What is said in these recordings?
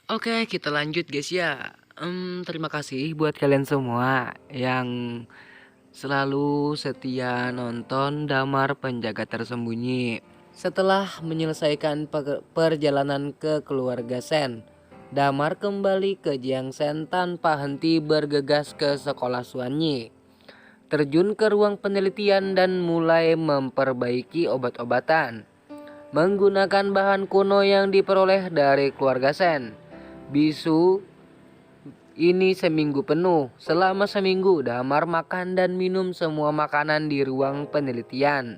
Oke, kita lanjut guys ya. Terima kasih buat kalian semua yang selalu setia nonton Damar Penjaga Tersembunyi. Setelah menyelesaikan perjalanan ke keluarga Sen, Damar kembali ke Jiangsen tanpa henti bergegas ke sekolah Suanyi. Terjun ke ruang penelitian dan mulai memperbaiki obat-obatan menggunakan bahan kuno yang diperoleh dari keluarga Sen. Bisu ini seminggu penuh. Selama seminggu Damar makan dan minum semua makanan di ruang penelitian.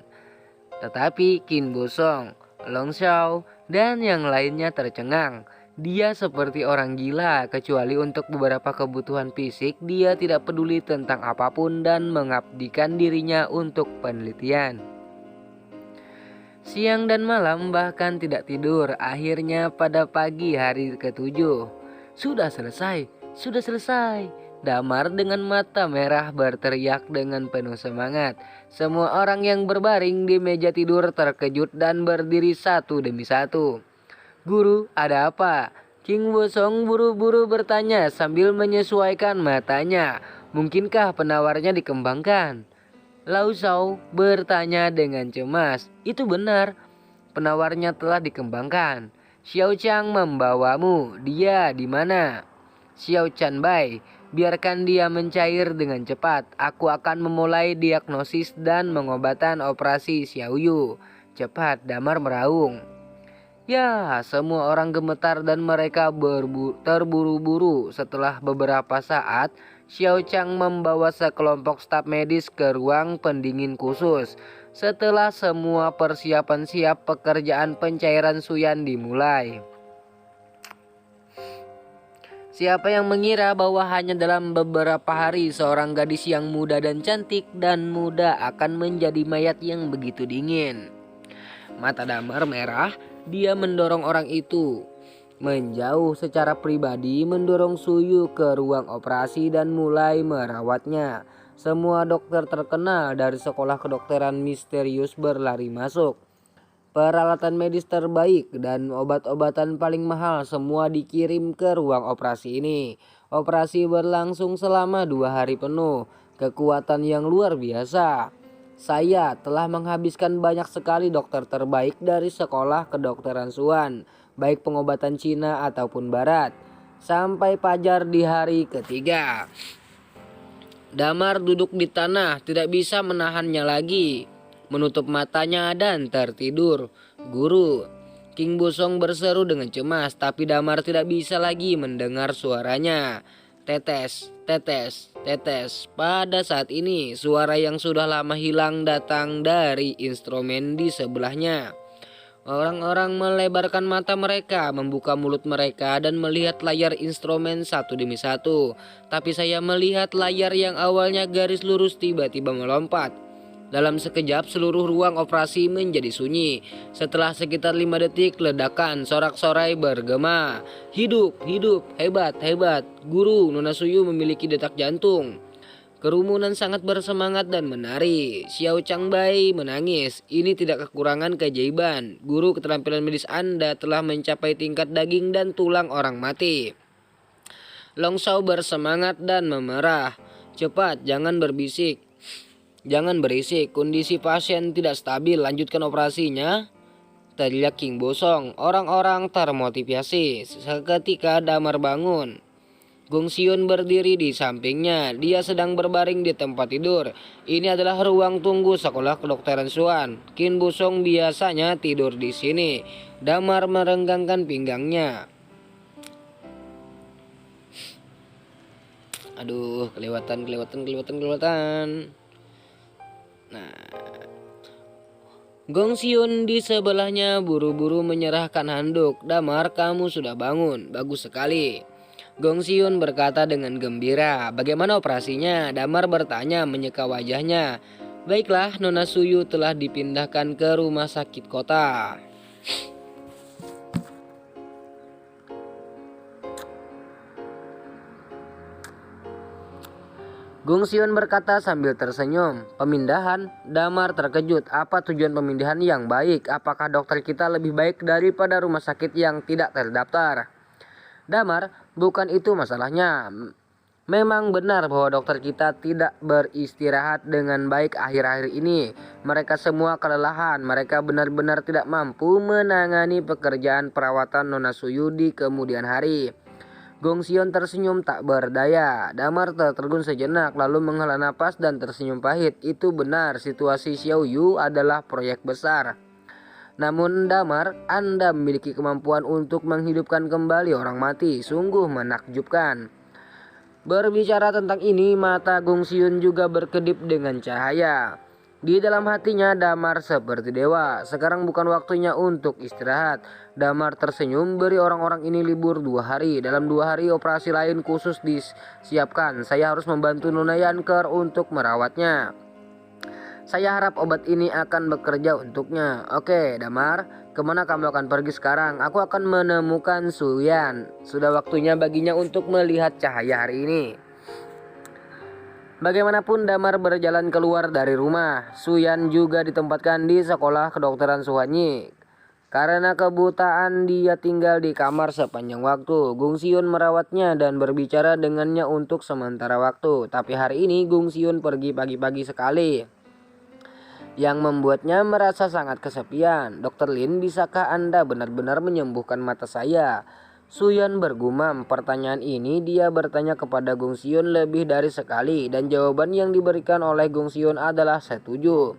Tetapi Qin Bosong, Long Xiao, dan yang lainnya tercengang. Dia seperti orang gila, kecuali untuk beberapa kebutuhan fisik dia tidak peduli tentang apapun dan mengabdikan dirinya untuk penelitian. Siang dan malam bahkan tidak tidur. Akhirnya pada pagi hari ketujuh, sudah selesai, sudah selesai. Damar dengan mata merah berteriak dengan penuh semangat. Semua orang yang berbaring di meja tidur terkejut dan berdiri satu demi satu. Guru, ada apa? King Bosong buru-buru bertanya sambil menyesuaikan matanya. Mungkinkah penawarnya dikembangkan? Lau Shao bertanya dengan cemas. Itu benar, penawarnya telah dikembangkan. Xiao Chang membawamu. Dia di mana? Xiao Chan Bai, biarkan dia mencair dengan cepat. Aku akan memulai diagnosis dan pengobatan operasi Xiao Yu. Cepat, Damar meraung. Ya, semua orang gemetar dan mereka terburu-buru. Setelah beberapa saat, Xiao Chang membawa sekelompok staf medis ke ruang pendingin khusus. Setelah semua persiapan siap, pekerjaan pencairan Suyan dimulai. Siapa yang mengira bahwa hanya dalam beberapa hari seorang gadis yang muda dan cantik dan muda akan menjadi mayat yang begitu dingin. Mata Damar merah, dia mendorong orang itu menjauh secara pribadi, mendorong Suyu ke ruang operasi dan mulai merawatnya. Semua dokter terkenal dari sekolah kedokteran misterius berlari masuk. Peralatan medis terbaik dan obat-obatan paling mahal semua dikirim ke ruang operasi ini. Operasi berlangsung selama 2 hari penuh. Kekuatan yang luar biasa. Saya telah menghabiskan banyak sekali dokter terbaik dari sekolah kedokteran Suan, baik pengobatan Cina ataupun Barat. Sampai fajar di hari ketiga, Damar duduk di tanah, tidak bisa menahannya lagi. Menutup matanya dan tertidur. Guru, King Bosong berseru dengan cemas, tapi Damar tidak bisa lagi mendengar suaranya. Tetes, tetes, tetes. Pada saat ini, suara yang sudah lama hilang datang dari instrumen di sebelahnya. Orang-orang melebarkan mata mereka, membuka mulut mereka dan melihat layar instrumen satu demi satu. Tapi saya melihat layar yang awalnya garis lurus tiba-tiba melompat. Dalam sekejap seluruh ruang operasi menjadi sunyi. Setelah sekitar 5 detik ledakan sorak-sorai bergema. Hidup, hidup, hebat, hebat. Guru, Nona Suyu memiliki detak jantung. Kerumunan sangat bersemangat dan menari. Xiao Changbai menangis. Ini tidak kekurangan keajaiban. Guru, keterampilan medis Anda telah mencapai tingkat daging dan tulang orang mati. Long Shao bersemangat dan memerah. Cepat, jangan berbisik. Jangan berisik, kondisi pasien tidak stabil, lanjutkan operasinya. Teriak King Bosong. Orang-orang termotivasi. Seketika Damar bangun. Gong Xiun berdiri di sampingnya. Dia sedang berbaring di tempat tidur. Ini adalah ruang tunggu sekolah kedokteran Suan. Qin Bosong biasanya tidur di sini. Damar merenggangkan pinggangnya. Aduh, kelewatan. Nah, Gong Xiun di sebelahnya buru-buru menyerahkan handuk. Damar, kamu sudah bangun. Bagus sekali. Gong Xiun berkata dengan gembira. Bagaimana operasinya? Damar bertanya menyeka wajahnya. Baiklah, Nona Suyu telah dipindahkan ke rumah sakit kota. Gong Xiun berkata sambil tersenyum. Pemindahan? Damar terkejut. Apa tujuan pemindahan yang baik? Apakah dokter kita lebih baik daripada rumah sakit yang tidak terdaftar? Damar, bukan itu masalahnya. Memang benar bahwa dokter kita tidak beristirahat dengan baik akhir-akhir ini. Mereka semua kelelahan. Mereka benar-benar tidak mampu menangani pekerjaan perawatan Nona Suyu di kemudian hari. Gong Sion tersenyum tak berdaya. Damar tertegun sejenak lalu menghela napas dan tersenyum pahit. Itu benar, situasi Xiao Yu adalah proyek besar. Namun Damar, Anda memiliki kemampuan untuk menghidupkan kembali orang mati. Sungguh menakjubkan. Berbicara tentang ini, mata Gong Sion juga berkedip dengan cahaya. Di dalam hatinya Damar seperti dewa. Sekarang bukan waktunya untuk istirahat. Damar tersenyum, beri orang-orang ini libur 2 hari. Dalam 2 hari operasi lain khusus disiapkan. Saya harus membantu Nona Yanker untuk merawatnya. Saya harap obat ini akan bekerja untuknya. Oke, Damar, kemana kamu akan pergi sekarang? Aku akan menemukan Suyan. Sudah waktunya baginya untuk melihat cahaya hari ini. Bagaimanapun Damar berjalan keluar dari rumah. Suyan juga ditempatkan di sekolah kedokteran Suhanyi. Karena kebutaan dia tinggal di kamar sepanjang waktu. Gong Sion merawatnya dan berbicara dengannya untuk sementara waktu. Tapi hari ini Gong Sion pergi pagi-pagi sekali, yang membuatnya merasa sangat kesepian. Dokter Lin, bisakah Anda benar-benar menyembuhkan mata saya? Suyan bergumam. Pertanyaan ini dia bertanya kepada Gong Sion lebih dari sekali dan jawaban yang diberikan oleh Gong Sion adalah setuju.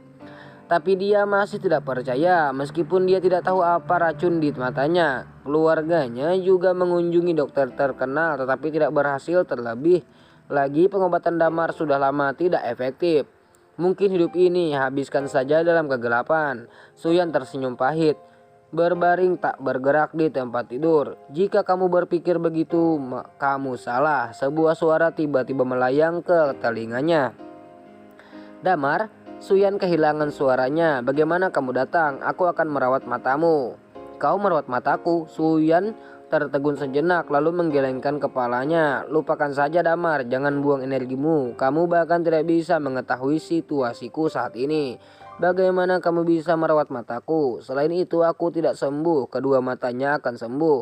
Tapi dia masih tidak percaya meskipun dia tidak tahu apa racun di matanya. Keluarganya juga mengunjungi dokter terkenal tetapi tidak berhasil, terlebih lagi pengobatan Damar sudah lama tidak efektif. Mungkin hidup ini habiskan saja dalam kegelapan. Suyan tersenyum pahit, berbaring tak bergerak di tempat tidur. Jika kamu berpikir begitu, kamu salah. Sebuah suara tiba-tiba melayang ke telinganya. Damar, Suyan kehilangan suaranya. Bagaimana kamu datang? Aku akan merawat matamu. Kau merawat mataku? Suyan tertegun sejenak lalu menggelengkan kepalanya. Lupakan saja Damar, jangan buang energimu. Kamu bahkan tidak bisa mengetahui situasiku saat ini. Bagaimana kamu bisa merawat mataku? Selain itu aku tidak sembuh, kedua matanya akan sembuh.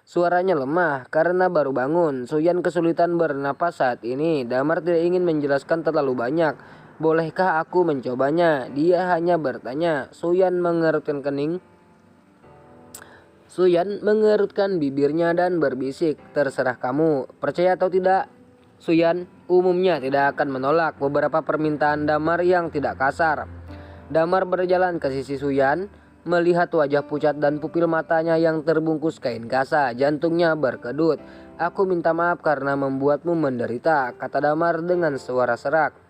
Suaranya lemah karena baru bangun. Suyan kesulitan bernapas saat ini. Damar tidak ingin menjelaskan terlalu banyak. Bolehkah aku mencobanya? Dia hanya bertanya. Suyan mengerutkan bibirnya dan berbisik, terserah kamu, percaya atau tidak. Suyan umumnya tidak akan menolak beberapa permintaan Damar yang tidak kasar. Damar berjalan ke sisi Suyan, melihat wajah pucat dan pupil matanya yang terbungkus kain kasa. Jantungnya berkedut. Aku minta maaf karena membuatmu menderita, kata Damar dengan suara serak.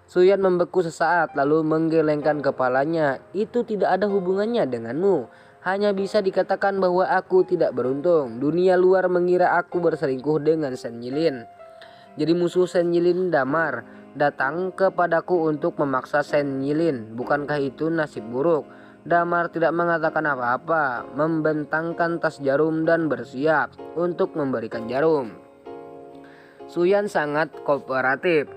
Suyan membeku sesaat lalu menggelengkan kepalanya. Itu tidak ada hubungannya denganmu. Hanya bisa dikatakan bahwa aku tidak beruntung. Dunia luar mengira aku berselingkuh dengan Sen Yilin. Jadi musuh Sen Yilin Damar datang kepadaku untuk memaksa Sen Yilin. Bukankah itu nasib buruk? Damar tidak mengatakan apa-apa, membentangkan tas jarum dan bersiap untuk memberikan jarum. Suyan sangat kooperatif.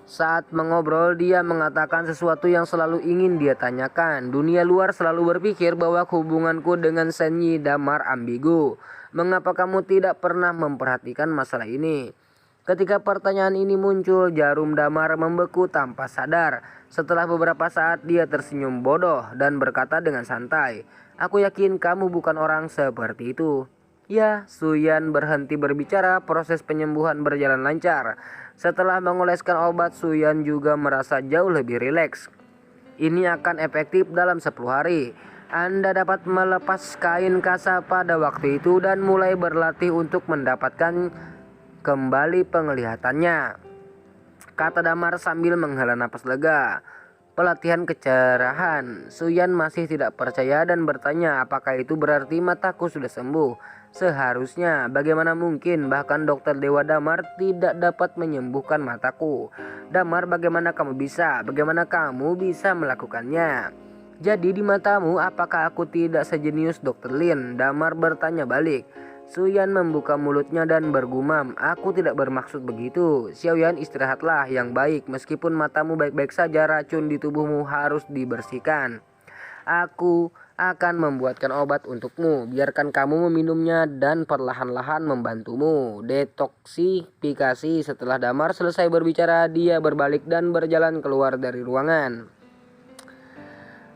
Saat mengobrol dia mengatakan sesuatu yang selalu ingin dia tanyakan. Dunia luar selalu berpikir bahwa hubunganku dengan Senyi Damar ambigu. Mengapa kamu tidak pernah memperhatikan masalah ini? Ketika pertanyaan ini muncul, jarum Damar membeku tanpa sadar. Setelah beberapa saat dia tersenyum bodoh dan berkata dengan santai, aku yakin kamu bukan orang seperti itu. Ya, Suyan berhenti berbicara. Proses penyembuhan berjalan lancar. Setelah mengoleskan obat, Suyan juga merasa jauh lebih rileks. Ini akan efektif dalam 10 hari. Anda dapat melepas kain kasa pada waktu itu dan mulai berlatih untuk mendapatkan kembali penglihatannya, kata Damar sambil menghela napas lega. Pelatihan kecerahan. Suyan masih tidak percaya dan bertanya apakah itu berarti mataku sudah sembuh. Seharusnya, bagaimana mungkin bahkan dokter Dewa Damar tidak dapat menyembuhkan mataku. Damar, bagaimana kamu bisa? Bagaimana kamu bisa melakukannya? Jadi di matamu apakah aku tidak sejenius dokter Lin? Damar bertanya balik. Suyan membuka mulutnya dan bergumam, aku tidak bermaksud begitu. Xiaoyan, istirahatlah yang baik. Meskipun matamu baik-baik saja, racun di tubuhmu harus dibersihkan. akan membuatkan obat untukmu. Biarkan kamu meminumnya dan perlahan-lahan membantumu. Detoksifikasi. Setelah Damar selesai berbicara, dia berbalik dan berjalan keluar dari ruangan.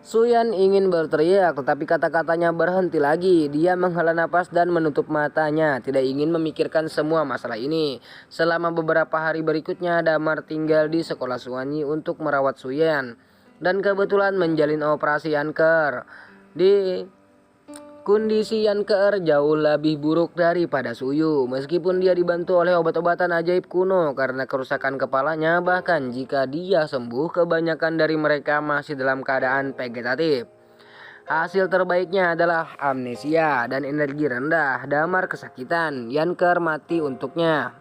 Suyan ingin berteriak, tetapi kata-katanya berhenti lagi. Dia menghela napas dan menutup matanya, tidak ingin memikirkan semua masalah ini. Selama beberapa hari berikutnya, Damar tinggal di sekolah Suwanyi untuk merawat Suyan, dan kebetulan menjalin operasi Yanker. Di kondisi Yanker jauh lebih buruk daripada Suyu, meskipun dia dibantu oleh obat-obatan ajaib kuno karena kerusakan kepalanya. Bahkan jika dia sembuh, kebanyakan dari mereka masih dalam keadaan vegetatif. Hasil terbaiknya adalah amnesia dan energi rendah. Damar kesakitan, Yanker mati untuknya.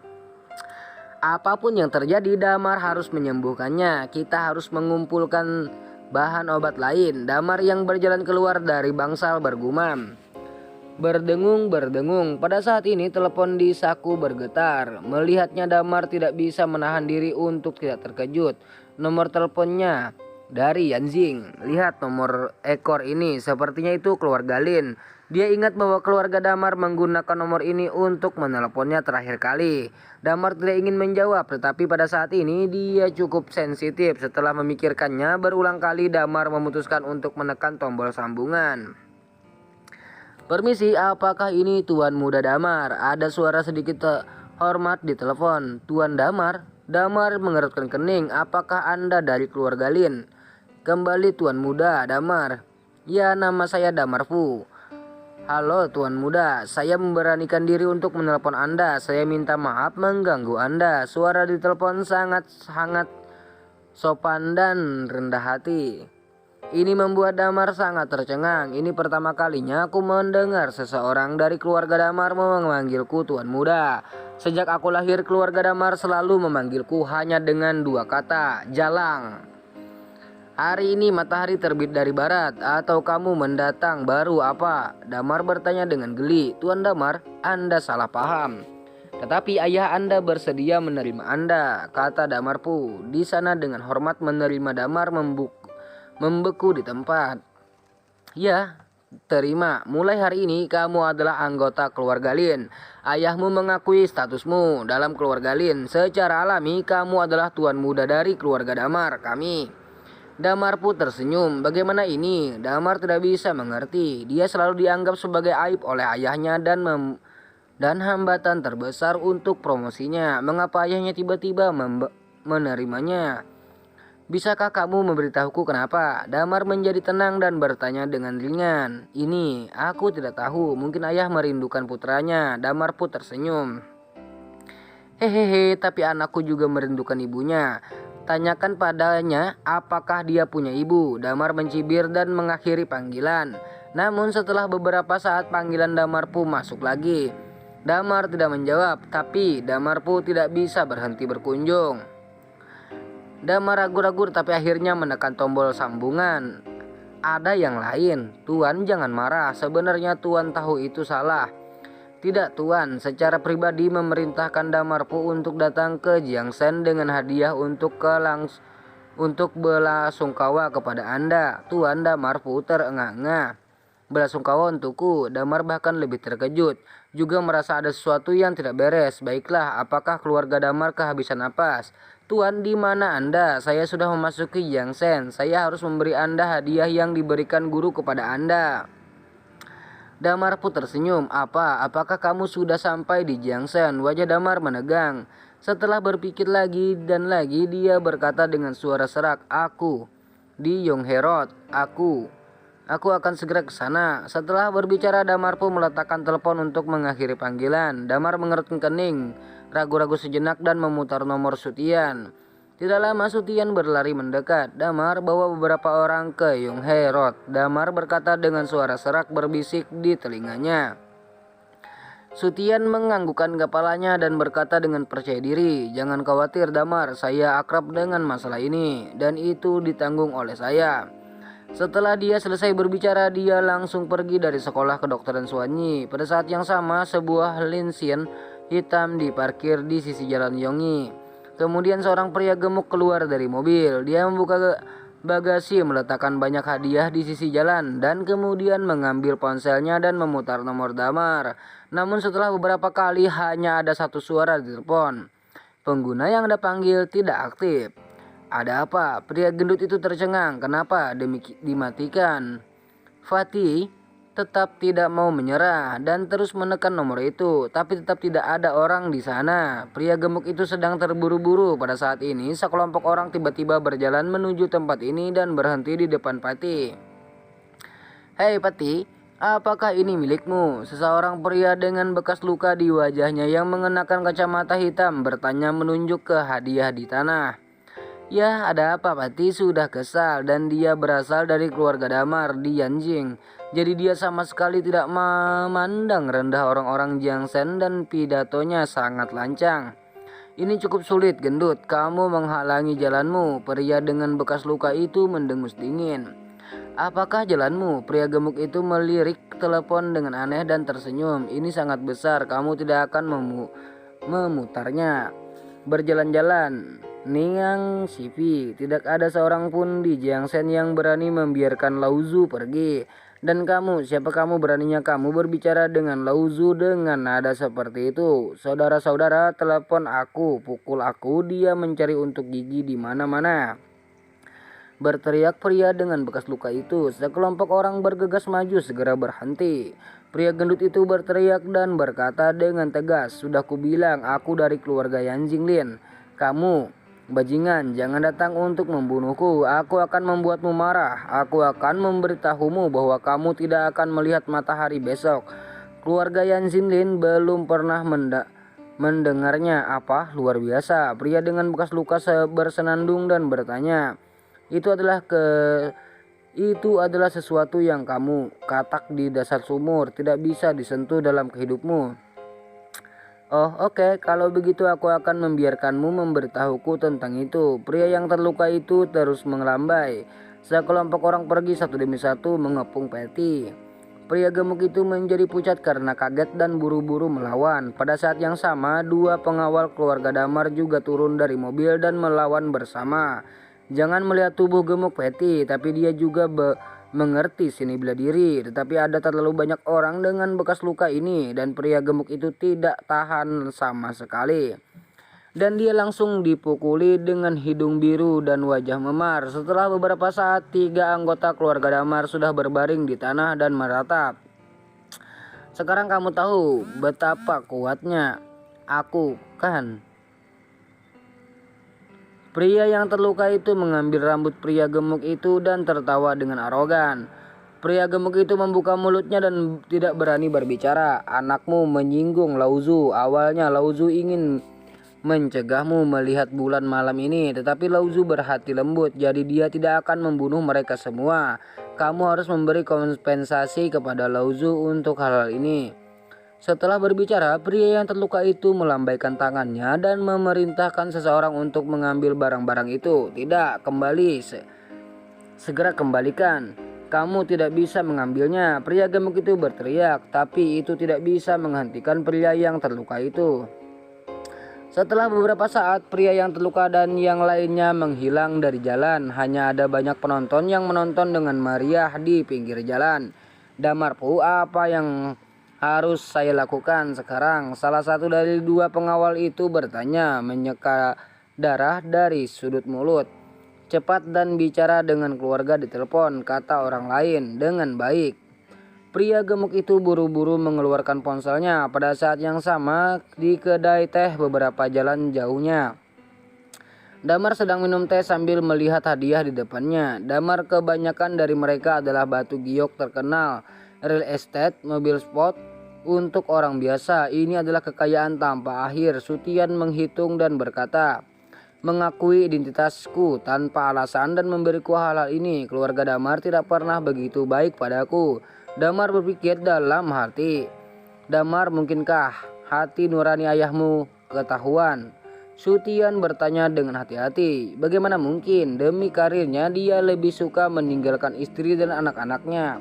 Apapun yang terjadi, Damar harus menyembuhkannya. Kita harus mengumpulkan bahan obat lain. Damar yang berjalan keluar dari bangsal bergumam. Berdengung. Pada saat ini telepon di saku bergetar. Melihatnya, Damar tidak bisa menahan diri untuk tidak terkejut. Nomor teleponnya dari Yanjing. Lihat nomor ekor ini, sepertinya itu keluarga Lin. Dia ingat bahwa keluarga Damar menggunakan nomor ini untuk meneleponnya terakhir kali. Damar tidak ingin menjawab, tetapi pada saat ini dia cukup sensitif. Setelah memikirkannya berulang kali, Damar memutuskan untuk menekan tombol sambungan. Permisi, apakah ini Tuan Muda Damar? Ada suara sedikit hormat di telepon. Tuan Damar? Damar mengerutkan kening. Apakah Anda dari keluarga Lin? Kembali Tuan Muda Damar. Ya, nama saya Damar Fu. Halo Tuan Muda, saya memberanikan diri untuk menelpon Anda. Saya minta maaf mengganggu Anda. Suara di telepon sangat sopan dan rendah hati. Ini membuat Damar sangat tercengang. Ini pertama kalinya aku mendengar seseorang dari keluarga Damar memanggilku Tuan Muda. Sejak aku lahir, keluarga Damar selalu memanggilku hanya dengan dua kata, Jalang. Hari ini matahari terbit dari barat, atau kamu mendatang baru apa? Damar bertanya dengan geli. Tuan Damar, Anda salah paham. Tetapi ayah Anda bersedia menerima Anda, kata Damar Pu. Di sana dengan hormat menerima. Damar membeku di tempat. Ya, terima. Mulai hari ini kamu adalah anggota keluarga Lin. Ayahmu mengakui statusmu dalam keluarga Lin. Secara alami kamu adalah Tuan Muda dari keluarga Damar, kami. Damar Pu tersenyum. Bagaimana ini? Damar tidak bisa mengerti. Dia selalu dianggap sebagai aib oleh ayahnya dan hambatan terbesar untuk promosinya. Mengapa ayahnya tiba-tiba menerimanya? Bisakah kamu memberitahuku kenapa? Damar menjadi tenang dan bertanya dengan ringan. Ini, aku tidak tahu. Mungkin ayah merindukan putranya. Damar Pu tersenyum. Hehehe, tapi anakku juga merindukan ibunya. Tanyakan padanya apakah dia punya ibu. Damar mencibir dan mengakhiri panggilan. Namun setelah beberapa saat panggilan Damar Pu masuk lagi. Damar tidak menjawab, tapi Damar Pu tidak bisa berhenti berkunjung. Damar ragu-ragu tapi akhirnya menekan tombol sambungan. Ada yang lain. Tuan jangan marah, sebenarnya Tuan tahu itu salah. Tidak Tuan, secara pribadi memerintahkan Damar Pu untuk datang ke Jiangsen dengan hadiah untuk belasungkawa kepada Anda. Tuan, Damar Pu terengah-engah. Belasungkawa untukku. Damar bahkan lebih terkejut, juga merasa ada sesuatu yang tidak beres. Baiklah, apakah keluarga Damar kehabisan napas? Tuan, di mana Anda? Saya sudah memasuki Jiangsen. Saya harus memberi Anda hadiah yang diberikan guru kepada Anda. Damar Pu tersenyum. Apakah kamu sudah sampai di Jiangsen? Wajah Damar menegang. Setelah berpikir lagi dan lagi, dia berkata dengan suara serak, aku di Yongherot. Aku akan segera ke sana. Setelah berbicara, Damar Pu meletakkan telepon untuk mengakhiri panggilan. Damar mengerutkan kening, ragu-ragu sejenak dan memutar nomor Sutian. Tidak lama Sutian berlari mendekat. Damar bawa beberapa orang ke Yongherot. Damar berkata dengan suara serak berbisik di telinganya. Sutian menganggukkan kepalanya dan berkata dengan percaya diri, jangan khawatir Damar, saya akrab dengan masalah ini dan itu ditanggung oleh saya. Setelah dia selesai berbicara, dia langsung pergi dari sekolah kedokteran Suwanyi. Pada saat yang sama, sebuah Linsian hitam diparkir di sisi jalan Yongyi. Kemudian seorang pria gemuk keluar dari mobil. Dia membuka Bagasi meletakkan banyak hadiah di sisi jalan dan kemudian mengambil ponselnya dan memutar nomor Damar. Namun setelah beberapa kali hanya ada satu suara di telepon. Pengguna yang Anda panggil tidak aktif. Ada apa? Pria gendut itu tercengang. Kenapa dimatikan? Fatih tetap tidak mau menyerah dan terus menekan nomor itu, tapi tetap tidak ada orang di sana. Pria gemuk itu sedang terburu-buru. Pada saat ini, sekelompok orang tiba-tiba berjalan menuju tempat ini dan berhenti di depan Fatih. Hei Fatih, apakah ini milikmu? Seseorang pria dengan bekas luka di wajahnya yang mengenakan kacamata hitam bertanya menunjuk ke hadiah di tanah. Ya, ada apa? Fatih sudah kesal dan dia berasal dari keluarga Damar di Yanjing. Jadi dia sama sekali tidak memandang rendah orang-orang Jiangsen dan pidatonya sangat lancang. Ini cukup sulit, gendut. Kamu menghalangi jalanmu. Pria dengan bekas luka itu mendengus dingin. Apakah jalanmu? Pria gemuk itu melirik telepon dengan aneh dan tersenyum. Ini sangat besar. Kamu tidak akan memutarnya. Berjalan-jalan. Niang Sivi, tidak ada seorang pun di Jiangsen yang berani membiarkan Lauzu pergi. Dan kamu, siapa kamu beraninya kamu berbicara dengan Lauzu dengan nada seperti itu? Saudara-saudara, telepon aku, pukul aku, dia mencari untuk gigi di mana-mana. Berteriak pria dengan bekas luka itu. Sekelompok orang bergegas maju segera berhenti. Pria gendut itu berteriak dan berkata dengan tegas, sudah kubilang aku dari keluarga Yan Jinglin. Kamu bajingan, jangan datang untuk membunuhku. Aku akan membuatmu marah. Aku akan memberitahumu bahwa kamu tidak akan melihat matahari besok. Keluarga Yan Jinglin belum pernah mendengarnya. Apa? Luar biasa. Pria dengan bekas luka bersenandung dan bertanya. Itu adalah sesuatu yang kamu katak di dasar sumur, tidak bisa disentuh dalam hidupmu. Oh, oke. Kalau begitu aku akan membiarkanmu memberitahuku tentang itu. Pria yang terluka itu terus melambai. Sekelompok orang pergi satu demi satu mengepung Patty. Pria gemuk itu menjadi pucat karena kaget dan buru-buru melawan. Pada saat yang sama, dua pengawal keluarga Damar juga turun dari mobil dan melawan bersama. Jangan melihat tubuh gemuk Patty, tapi dia juga mengerti sini bela diri. Tetapi ada terlalu banyak orang dengan bekas luka ini dan pria gemuk itu tidak tahan sama sekali. Dan dia langsung dipukuli dengan hidung biru dan wajah memar. Setelah beberapa saat, 3 anggota keluarga Damar sudah berbaring di tanah dan meratap. Sekarang kamu tahu betapa kuatnya aku, kan? Pria yang terluka itu mengambil rambut pria gemuk itu dan tertawa dengan arogan. Pria gemuk itu membuka mulutnya dan tidak berani berbicara. Anakmu menyinggung Lauzu. Awalnya Lauzu ingin mencegahmu melihat bulan malam ini, tetapi Lauzu berhati lembut, jadi dia tidak akan membunuh mereka semua. Kamu harus memberi kompensasi kepada Lauzu untuk hal ini. Setelah berbicara, pria yang terluka itu melambaikan tangannya dan memerintahkan seseorang untuk mengambil barang-barang itu. Tidak, kembali. Segera kembalikan. Kamu tidak bisa mengambilnya. Pria gemuk itu berteriak, tapi itu tidak bisa menghentikan pria yang terluka itu. Setelah beberapa saat, pria yang terluka dan yang lainnya menghilang dari jalan. Hanya ada banyak penonton yang menonton dengan meriah di pinggir jalan. Damarpu, apa yang harus saya lakukan sekarang? Salah satu dari 2 pengawal itu bertanya, menyeka darah dari sudut mulut. Cepat dan bicara dengan keluarga di telepon, kata orang lain dengan baik. Pria gemuk itu buru-buru mengeluarkan ponselnya. Pada saat yang sama, di kedai teh beberapa jalan jauhnya, Damar sedang minum teh sambil melihat hadiah di depannya. Damar, kebanyakan dari mereka adalah batu giok terkenal, real estate, mobil sport untuk orang biasa. Ini adalah kekayaan tanpa akhir. Sutian menghitung dan berkata, mengakui identitasku tanpa alasan dan memberiku hal-hal ini. Keluarga Damar tidak pernah begitu baik padaku. Damar berpikir dalam hati. Damar, mungkinkah hati nurani ayahmu ketahuan? Sutian bertanya dengan hati-hati. Bagaimana mungkin? Demi karirnya dia lebih suka meninggalkan istri dan anak-anaknya.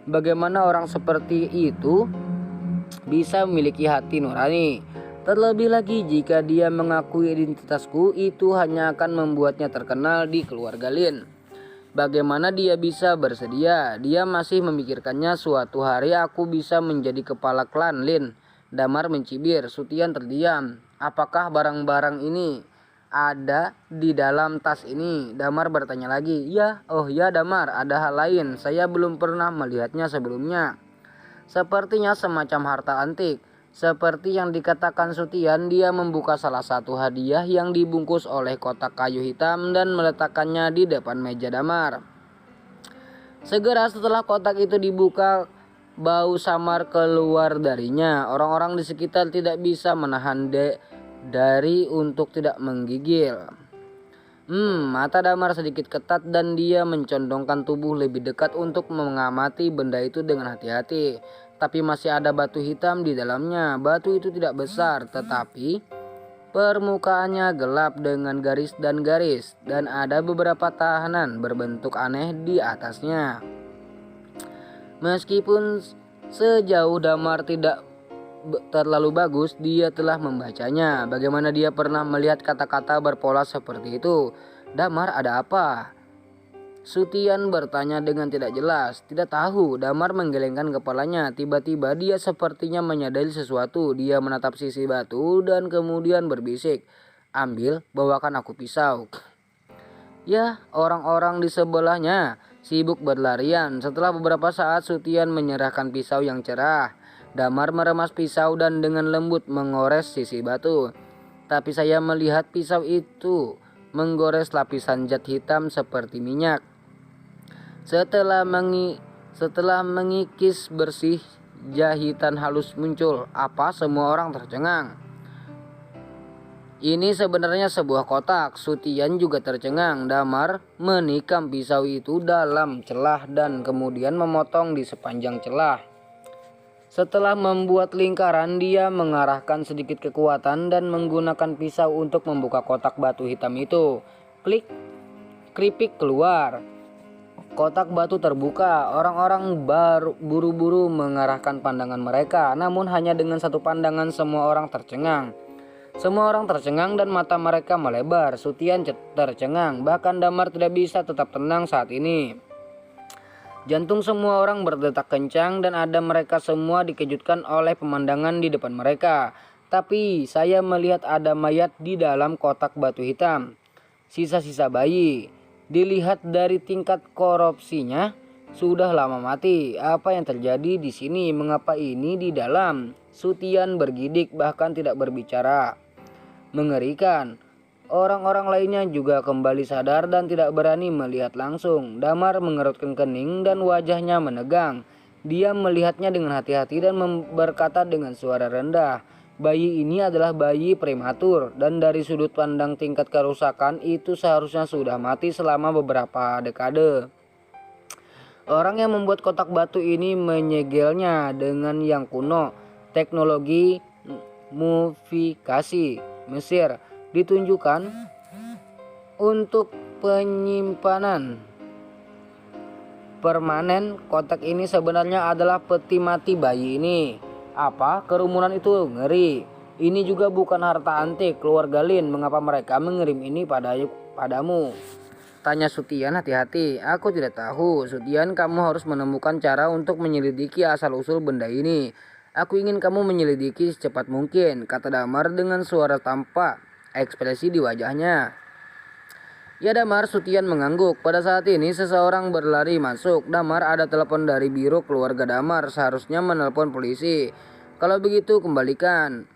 Bagaimana orang seperti itu bisa memiliki hati nurani? Terlebih lagi jika dia mengakui identitasku, itu hanya akan membuatnya terkenal di keluarga Lin. Bagaimana dia bisa bersedia? Dia masih memikirkannya. Suatu hari aku bisa menjadi kepala klan Lin. Damar mencibir. Sutian terdiam. Apakah barang-barang ini ada di dalam tas ini? Damar bertanya lagi. Ya, oh ya Damar, ada hal lain. Saya belum pernah melihatnya sebelumnya. Sepertinya semacam harta antik. Seperti yang dikatakan Sutian, dia membuka salah satu hadiah yang dibungkus oleh kotak kayu hitam dan meletakkannya di depan meja Damar. Segera setelah kotak itu dibuka, bau samar keluar darinya. Orang-orang di sekitar tidak bisa menahan dari untuk tidak menggigil. Mata Damar sedikit ketat dan dia mencondongkan tubuh lebih dekat untuk mengamati benda itu dengan hati-hati. Tapi masih ada batu hitam di dalamnya. Batu itu tidak besar, tetapi permukaannya gelap dengan garis dan garis, dan ada beberapa tahanan berbentuk aneh di atasnya. Meskipun sejauh Damar tidak terlalu bagus, dia telah membacanya. Bagaimana dia pernah melihat kata-kata berpola seperti itu? Damar, ada apa? Sutian bertanya dengan tidak jelas. Tidak tahu. Damar menggelengkan kepalanya. Tiba-tiba dia sepertinya menyadari sesuatu. Dia menatap sisi batu dan kemudian berbisik. Ambil, bawakan aku pisau. Ya, orang-orang di sebelahnya sibuk berlarian. Setelah beberapa saat Sutian menyerahkan pisau yang cerah. Damar meremas pisau dan dengan lembut mengores sisi batu. Tapi saya melihat pisau itu menggores lapisan zat hitam seperti minyak. Setelah mengikis bersih, jahitan halus muncul. Apa? Semua orang tercengang. Ini sebenarnya sebuah kotak. Sutian juga tercengang. Damar menikam pisau itu dalam celah dan kemudian memotong di sepanjang celah. Setelah membuat lingkaran, dia mengarahkan sedikit kekuatan dan menggunakan pisau untuk membuka kotak batu hitam itu. Klik, keripik keluar. Kotak batu terbuka. Orang-orang buru-buru mengarahkan pandangan mereka. Namun hanya dengan satu pandangan semua orang tercengang. Semua orang tercengang dan mata mereka melebar. Sutian tercengang. Bahkan Damar tidak bisa tetap tenang saat ini. Jantung semua orang berdetak kencang dan ada mereka semua dikejutkan oleh pemandangan di depan mereka. Tapi saya melihat ada mayat di dalam kotak batu hitam. Sisa-sisa bayi. Dilihat dari tingkat korupsinya, sudah lama mati. Apa yang terjadi di sini? Mengapa ini di dalam? Sutian bergidik bahkan tidak berbicara. Mengerikan. Orang-orang lainnya juga kembali sadar dan tidak berani melihat langsung. Damar mengerutkan kening dan wajahnya menegang. Dia melihatnya dengan hati-hati dan berkata dengan suara rendah, bayi ini adalah bayi prematur dan dari sudut pandang tingkat kerusakan itu seharusnya sudah mati selama beberapa dekade. Orang yang membuat kotak batu ini menyegelnya dengan yang kuno. Teknologi mumifikasi Mesir ditunjukkan untuk penyimpanan permanen. Kotak ini sebenarnya adalah peti mati bayi ini. Apa? Kerumunan itu ngeri. Ini juga bukan harta antik keluarga Lin. Mengapa mereka mengirim ini padamu? Tanya Sutian hati-hati. Aku tidak tahu. Sutian, kamu harus menemukan cara untuk menyelidiki asal-usul benda ini. Aku ingin kamu menyelidiki secepat mungkin, kata Damar dengan suara tanpa ekspresi di wajahnya. Ya Damar, Sutian mengangguk. Pada saat ini seseorang berlari masuk. Damar, ada telepon dari biro keluarga Damar. Seharusnya menelpon polisi. Kalau begitu kembalikan.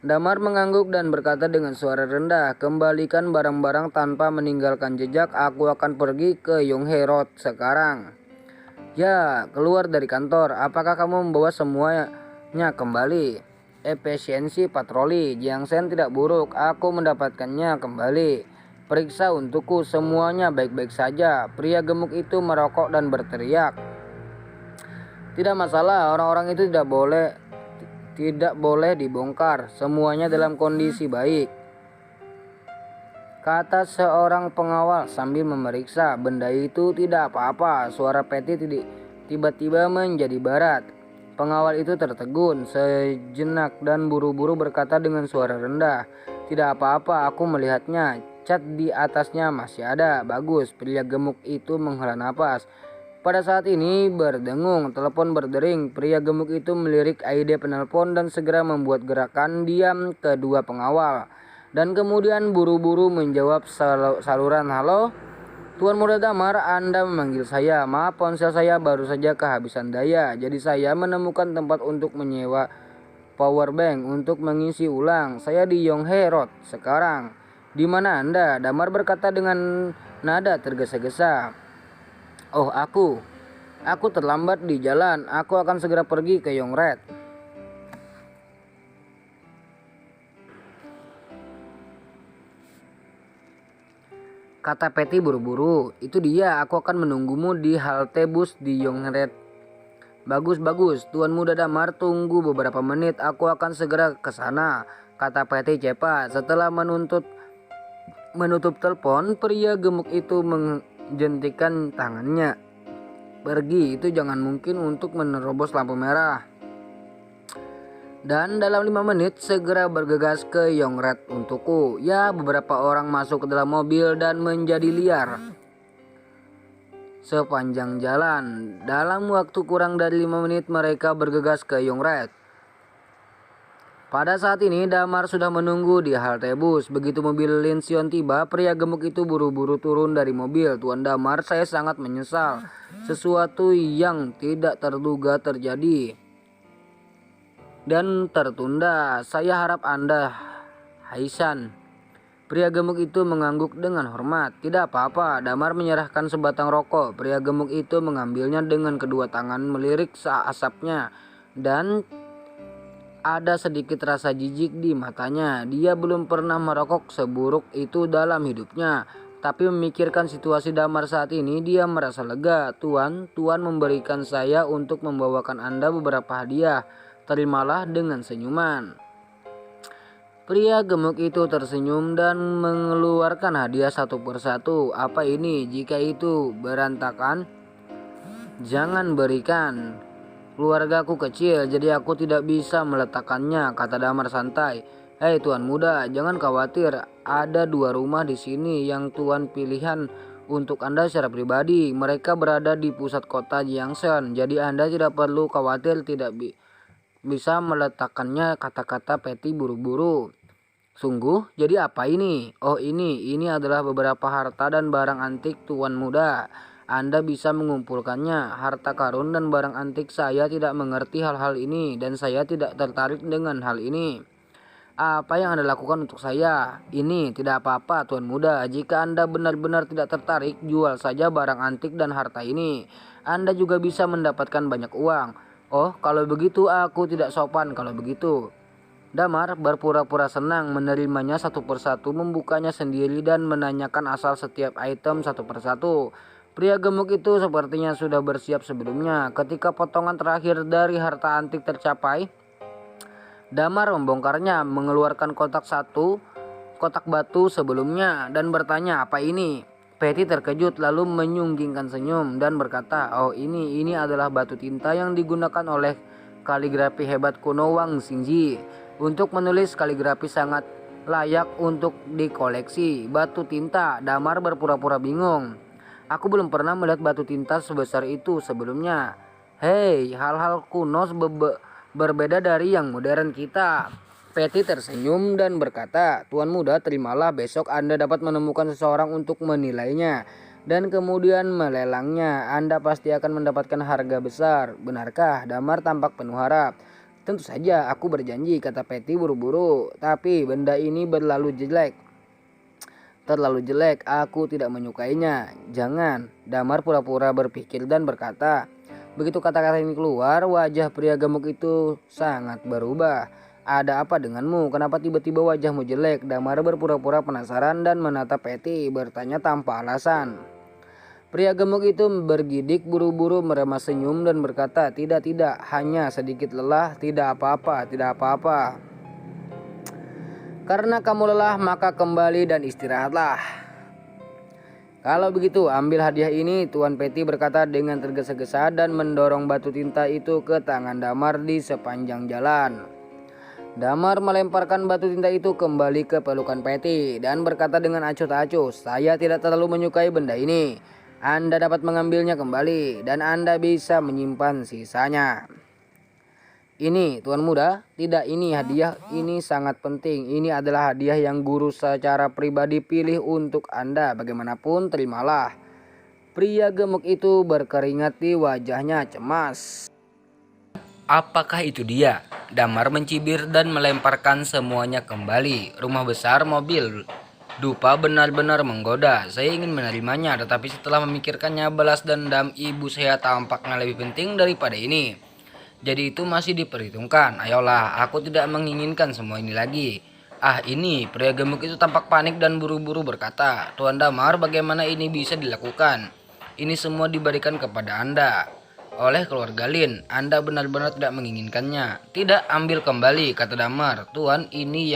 Damar mengangguk dan berkata dengan suara rendah, kembalikan barang-barang tanpa meninggalkan jejak. Aku akan pergi ke Yonghe Road sekarang. Ya, keluar dari kantor. Apakah kamu membawa semuanya kembali? Efisiensi patroli Jiang Shen tidak buruk. Aku mendapatkannya kembali. Periksa untukku, semuanya baik-baik saja. Pria gemuk itu merokok dan berteriak. Tidak masalah, orang-orang itu tidak boleh dibongkar. Semuanya dalam kondisi baik, kata seorang pengawal sambil memeriksa. Benda itu tidak apa-apa. Suara Patty tiba-tiba menjadi barat. Pengawal itu tertegun sejenak dan buru-buru berkata dengan suara rendah, tidak apa-apa, aku melihatnya. cat di atasnya masih ada. Bagus, pria gemuk itu menghela napas. Pada saat ini berdengung, telepon berdering. Pria gemuk itu melirik ID penelpon dan segera membuat gerakan diam kedua pengawal. Dan kemudian buru-buru menjawab saluran, "Halo, Tuan Muda Damar, Anda memanggil saya. Maaf, ponsel saya baru saja kehabisan daya. Jadi saya menemukan tempat untuk menyewa power bank untuk mengisi ulang. Saya di Yonghe Road sekarang." "Di mana Anda?" Damar berkata dengan nada tergesa-gesa. "Oh, aku terlambat di jalan. Aku akan segera pergi ke Yongred." Kata Patty buru-buru. "Itu dia, aku akan menunggumu di halte bus di Yongred." Bagus, Tuan Muda Damar, tunggu beberapa menit, aku akan segera ke sana," kata Patty cepat. Setelah menutup telepon, pria gemuk itu menjentikan tangannya. "Pergi, itu jangan mungkin untuk menerobos lampu merah." Dan dalam 5 menit segera bergegas ke Yongred untukku. Ya, beberapa orang masuk ke dalam mobil dan menjadi liar sepanjang jalan. Dalam waktu kurang dari 5 menit mereka bergegas ke Yongred. Pada saat ini Damar sudah menunggu di halte bus. Begitu mobil Linsion tiba, pria gemuk itu buru-buru turun dari mobil. "Tuan Damar, saya sangat menyesal. Sesuatu yang tidak terduga terjadi dan tertunda. Saya harap Anda Haisan." Pria gemuk itu mengangguk dengan hormat. "Tidak apa-apa." Damar menyerahkan sebatang rokok. Pria gemuk itu mengambilnya dengan kedua tangan, melirik asapnya, dan ada sedikit rasa jijik di matanya. Dia belum pernah merokok seburuk itu dalam hidupnya. Tapi memikirkan situasi Damar saat ini, dia merasa lega. Tuan memberikan saya untuk membawakan Anda beberapa hadiah. Terimalah dengan senyuman." Pria gemuk itu tersenyum dan mengeluarkan hadiah satu persatu. "Apa ini? Jika itu berantakan, jangan berikan. Keluargaku kecil, jadi aku tidak bisa meletakkannya," kata Damar santai. "Hei Tuan Muda, jangan khawatir. Ada 2 rumah di sini yang Tuan pilihan untuk Anda secara pribadi. Mereka berada di pusat kota Jiangsan, jadi Anda tidak perlu khawatir tidak bisa meletakkannya," kata-kata Patty buru-buru. "Sungguh? Jadi apa ini?" "Oh, ini adalah beberapa harta dan barang antik Tuan Muda. Anda bisa mengumpulkannya. Harta karun dan barang antik, saya tidak mengerti hal-hal ini dan saya tidak tertarik dengan hal ini." "Apa yang Anda lakukan untuk saya?" "Ini tidak apa-apa Tuan Muda. Jika Anda benar-benar tidak tertarik, jual saja barang antik dan harta ini. Anda juga bisa mendapatkan banyak uang." "Oh, kalau begitu aku tidak sopan kalau begitu." Damar berpura-pura senang menerimanya satu persatu, membukanya sendiri dan menanyakan asal setiap item satu persatu. Pria gemuk itu sepertinya sudah bersiap sebelumnya. Ketika potongan terakhir dari harta antik tercapai, Damar membongkarnya, mengeluarkan kotak batu sebelumnya dan bertanya, "Apa ini?" Patty terkejut lalu menyunggingkan senyum dan berkata, "Oh, ini adalah batu tinta yang digunakan oleh kaligrafi hebat kuno Wang Xingji. Untuk menulis kaligrafi sangat layak untuk dikoleksi." "Batu tinta?" Damar berpura-pura bingung. "Aku belum pernah melihat batu tinta sebesar itu sebelumnya." "Hei, hal-hal kuno berbeda dari yang modern kita." Patty tersenyum dan berkata, "Tuan Muda, terimalah. Besok Anda dapat menemukan seseorang untuk menilainya dan kemudian melelangnya. Anda pasti akan mendapatkan harga besar." "Benarkah?" Damar tampak penuh harap. "Tentu saja, aku berjanji," kata Patty buru-buru. "Tapi benda ini terlalu jelek. Aku tidak menyukainya." "Jangan." Damar pura-pura berpikir dan berkata. Begitu kata-kata ini keluar, wajah pria gemuk itu sangat berubah. "Ada apa denganmu? Kenapa tiba-tiba wajahmu jelek?" Damar berpura-pura penasaran dan menatap Patty, bertanya tanpa alasan. Pria gemuk itu bergidik, buru-buru meremas senyum dan berkata, Tidak, hanya sedikit lelah. Tidak apa-apa. Karena kamu lelah, maka kembali dan istirahatlah." "Kalau begitu, ambil hadiah ini," Tuan Patty berkata dengan tergesa-gesa dan mendorong batu tinta itu ke tangan Damar di sepanjang jalan. Damar melemparkan batu tinta itu kembali ke pelukan Patty dan berkata dengan acuh tak acuh, "Saya tidak terlalu menyukai benda ini. Anda dapat mengambilnya kembali dan Anda bisa menyimpan sisanya." "Ini, Tuan Muda, tidak, ini hadiah, ini sangat penting. Ini adalah hadiah yang guru secara pribadi pilih untuk Anda. Bagaimanapun, terimalah." Pria gemuk itu berkeringat di wajahnya cemas. "Apakah itu dia?" Damar mencibir dan melemparkan semuanya kembali. Rumah besar, mobil, dupa benar-benar menggoda. Saya ingin menerimanya, tetapi setelah memikirkannya, balas dendam ibu saya tampaknya lebih penting daripada ini. Jadi itu masih diperhitungkan. Ayolah, aku tidak menginginkan semua ini lagi. "Ah, ini," pria gemuk itu tampak panik dan buru-buru berkata, "Tuan Damar, bagaimana ini bisa dilakukan? Ini semua diberikan kepada Anda oleh keluarga Lin. Anda benar-benar tidak menginginkannya." "Tidak, ambil kembali," kata Damar. "Tuan, ini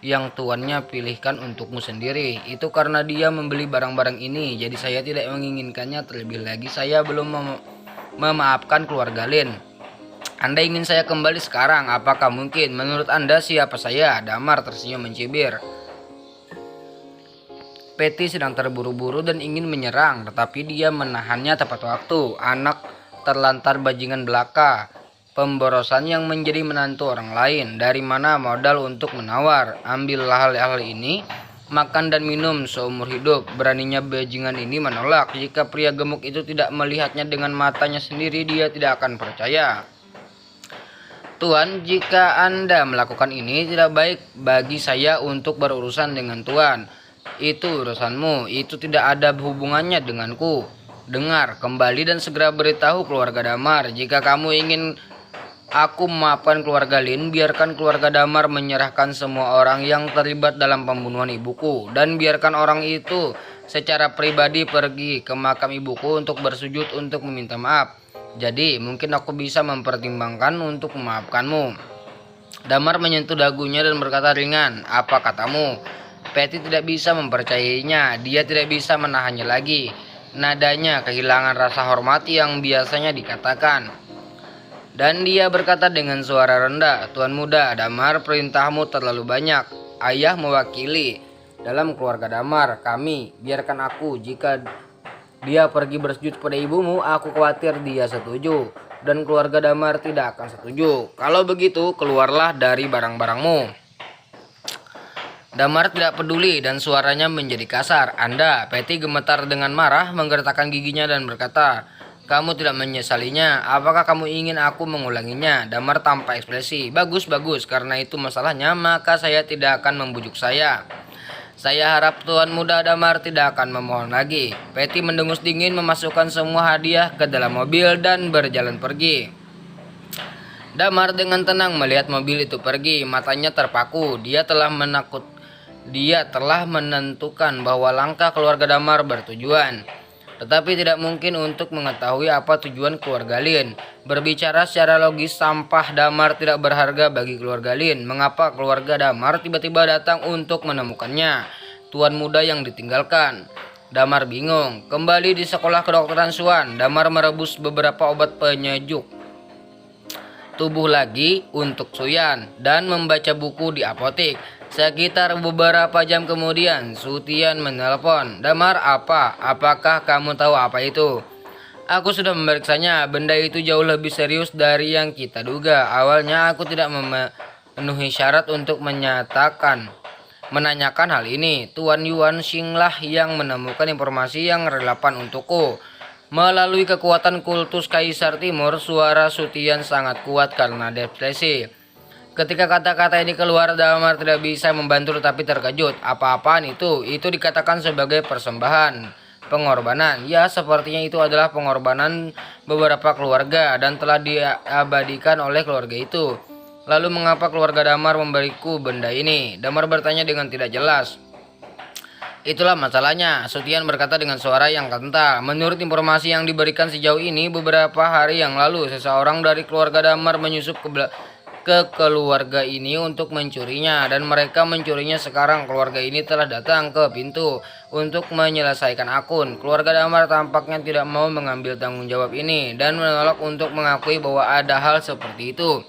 yang tuannya pilihkan untukmu sendiri. Itu karena dia membeli barang-barang ini. Jadi saya tidak menginginkannya. Terlebih lagi saya belum memaafkan keluarga Lin. Anda ingin saya kembali sekarang? Apakah mungkin? Menurut Anda siapa saya?" Damar tersenyum mencibir. Patty sedang terburu-buru dan ingin menyerang, tetapi dia menahannya tepat waktu. Anak terlantar bajingan belaka, pemborosan yang menjadi menantu orang lain. Dari mana modal untuk menawar? Ambillah hal-hal ini, makan dan minum seumur hidup. Beraninya bajingan ini menolak. Jika pria gemuk itu tidak melihatnya dengan matanya sendiri, dia tidak akan percaya. "Tuan, jika Anda melakukan ini, tidak baik bagi saya untuk berurusan dengan Tuan. Itu urusanmu, itu tidak ada hubungannya denganku. Dengar, kembali dan segera beritahu keluarga Damar. Jika kamu ingin aku memaafkan keluarga Lin, biarkan keluarga Damar menyerahkan semua orang yang terlibat dalam pembunuhan ibuku. Dan biarkan orang itu secara pribadi pergi ke makam ibuku untuk bersujud untuk meminta maaf. Jadi mungkin aku bisa mempertimbangkan untuk memaafkanmu." Damar menyentuh dagunya dan berkata ringan, "Apa katamu?" Patty tidak bisa mempercayainya. Dia tidak bisa menahannya lagi. Nadanya kehilangan rasa hormat yang biasanya dikatakan. Dan dia berkata dengan suara rendah, "Tuan Muda, Damar, perintahmu terlalu banyak. Ayah mewakili dalam keluarga Damar. Kami, biarkan aku. Jika dia pergi bersujud pada ibumu, aku khawatir dia setuju. Dan keluarga Damar tidak akan setuju. Kalau begitu, keluarlah dari barang-barangmu." Damar tidak peduli dan suaranya menjadi kasar. "Anda," Patty gemetar dengan marah, menggertakkan giginya dan berkata, "Kamu tidak menyesalinya? Apakah kamu ingin aku mengulanginya?" Damar tanpa ekspresi. "Bagus, bagus. Karena itu masalahnya, maka saya tidak akan membujuk saya. Saya harap Tuan Muda Damar tidak akan memohon lagi." Patty mendengus dingin, memasukkan semua hadiah ke dalam mobil dan berjalan pergi. Damar dengan tenang melihat mobil itu pergi. Matanya terpaku. Dia telah menentukan bahwa langkah keluarga Damar bertujuan, tetapi tidak mungkin untuk mengetahui apa tujuan keluarga Lin. Berbicara secara logis, sampah Damar tidak berharga bagi keluarga Lin. Mengapa keluarga Damar tiba-tiba datang untuk menemukannya? Tuan Muda yang ditinggalkan. Damar bingung. Kembali di sekolah kedokteran Suan, Damar merebus beberapa obat penyejuk tubuh lagi untuk Suyan dan membaca buku di apotek. Sekitar beberapa jam kemudian, Sutian menelpon. "Damar, apakah kamu tahu apa itu?" "Aku sudah memeriksanya. Benda itu jauh lebih serius dari yang kita duga. Awalnya aku tidak memenuhi syarat untuk menanyakan hal ini. Tuan Yuan Xing lah yang menemukan informasi yang relevan untukku. Melalui kekuatan kultus Kaisar Timur, suara Sutian sangat kuat karena depresi." Ketika kata-kata ini keluar, Damar tidak bisa membantu tetapi terkejut. "Apa-apaan itu?" "Itu dikatakan sebagai persembahan, pengorbanan." "Ya, sepertinya itu adalah pengorbanan beberapa keluarga dan telah diabadikan oleh keluarga itu. Lalu mengapa keluarga Damar memberiku benda ini?" Damar bertanya dengan tidak jelas. "Itulah masalahnya," Sutian berkata dengan suara yang kental. "Menurut informasi yang diberikan sejauh ini, beberapa hari yang lalu seseorang dari keluarga Damar menyusup ke keluarga ini untuk mencurinya, dan mereka mencurinya sekarang. Keluarga ini telah datang ke pintu untuk menyelesaikan akun. Keluarga Damar tampaknya tidak mau mengambil tanggung jawab ini dan menolak untuk mengakui bahwa ada hal seperti itu.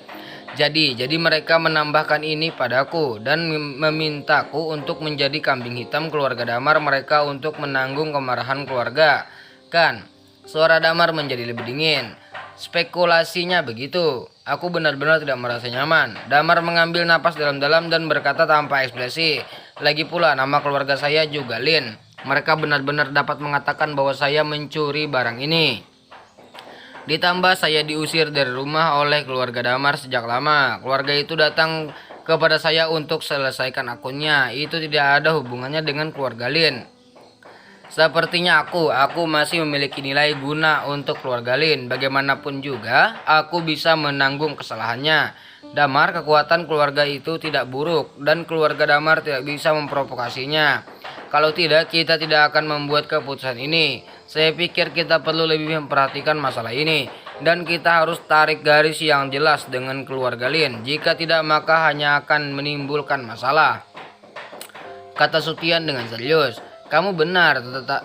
Jadi mereka menambahkan ini padaku dan memintaku untuk menjadi kambing hitam keluarga Damar mereka untuk menanggung kemarahan keluarga. Kan, suara Damar menjadi lebih dingin. Spekulasinya begitu. Aku benar-benar tidak merasa nyaman. Damar mengambil napas dalam-dalam dan berkata tanpa ekspresi. Lagi pula nama keluarga saya juga Lin. Mereka benar-benar dapat mengatakan bahwa saya mencuri barang ini. Ditambah saya diusir dari rumah oleh keluarga Damar sejak lama. Keluarga itu datang kepada saya untuk selesaikan akunnya. Itu tidak ada hubungannya dengan keluarga Lin. Sepertinya aku masih memiliki nilai guna untuk keluarga Lin. Bagaimanapun juga, aku bisa menanggung kesalahannya. Damar, kekuatan keluarga itu tidak buruk dan keluarga Damar tidak bisa memprovokasinya. Kalau tidak, kita tidak akan membuat keputusan ini. Saya pikir kita perlu lebih memperhatikan masalah ini dan kita harus tarik garis yang jelas dengan keluarga Lin. Jika tidak, maka hanya akan menimbulkan masalah, kata Sutian dengan serius. Kamu benar,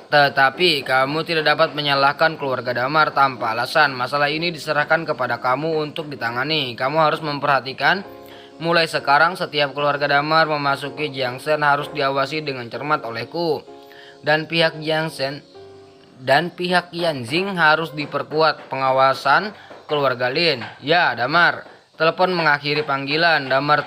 tetapi kamu tidak dapat menyalahkan keluarga Damar tanpa alasan. Masalah ini diserahkan kepada kamu untuk ditangani. Kamu harus memperhatikan, mulai sekarang setiap keluarga Damar memasuki Jiangsen harus diawasi dengan cermat olehku. Dan pihak Yanjing harus diperkuat pengawasan keluarga Lin. Ya, Damar. Telepon mengakhiri panggilan. Damar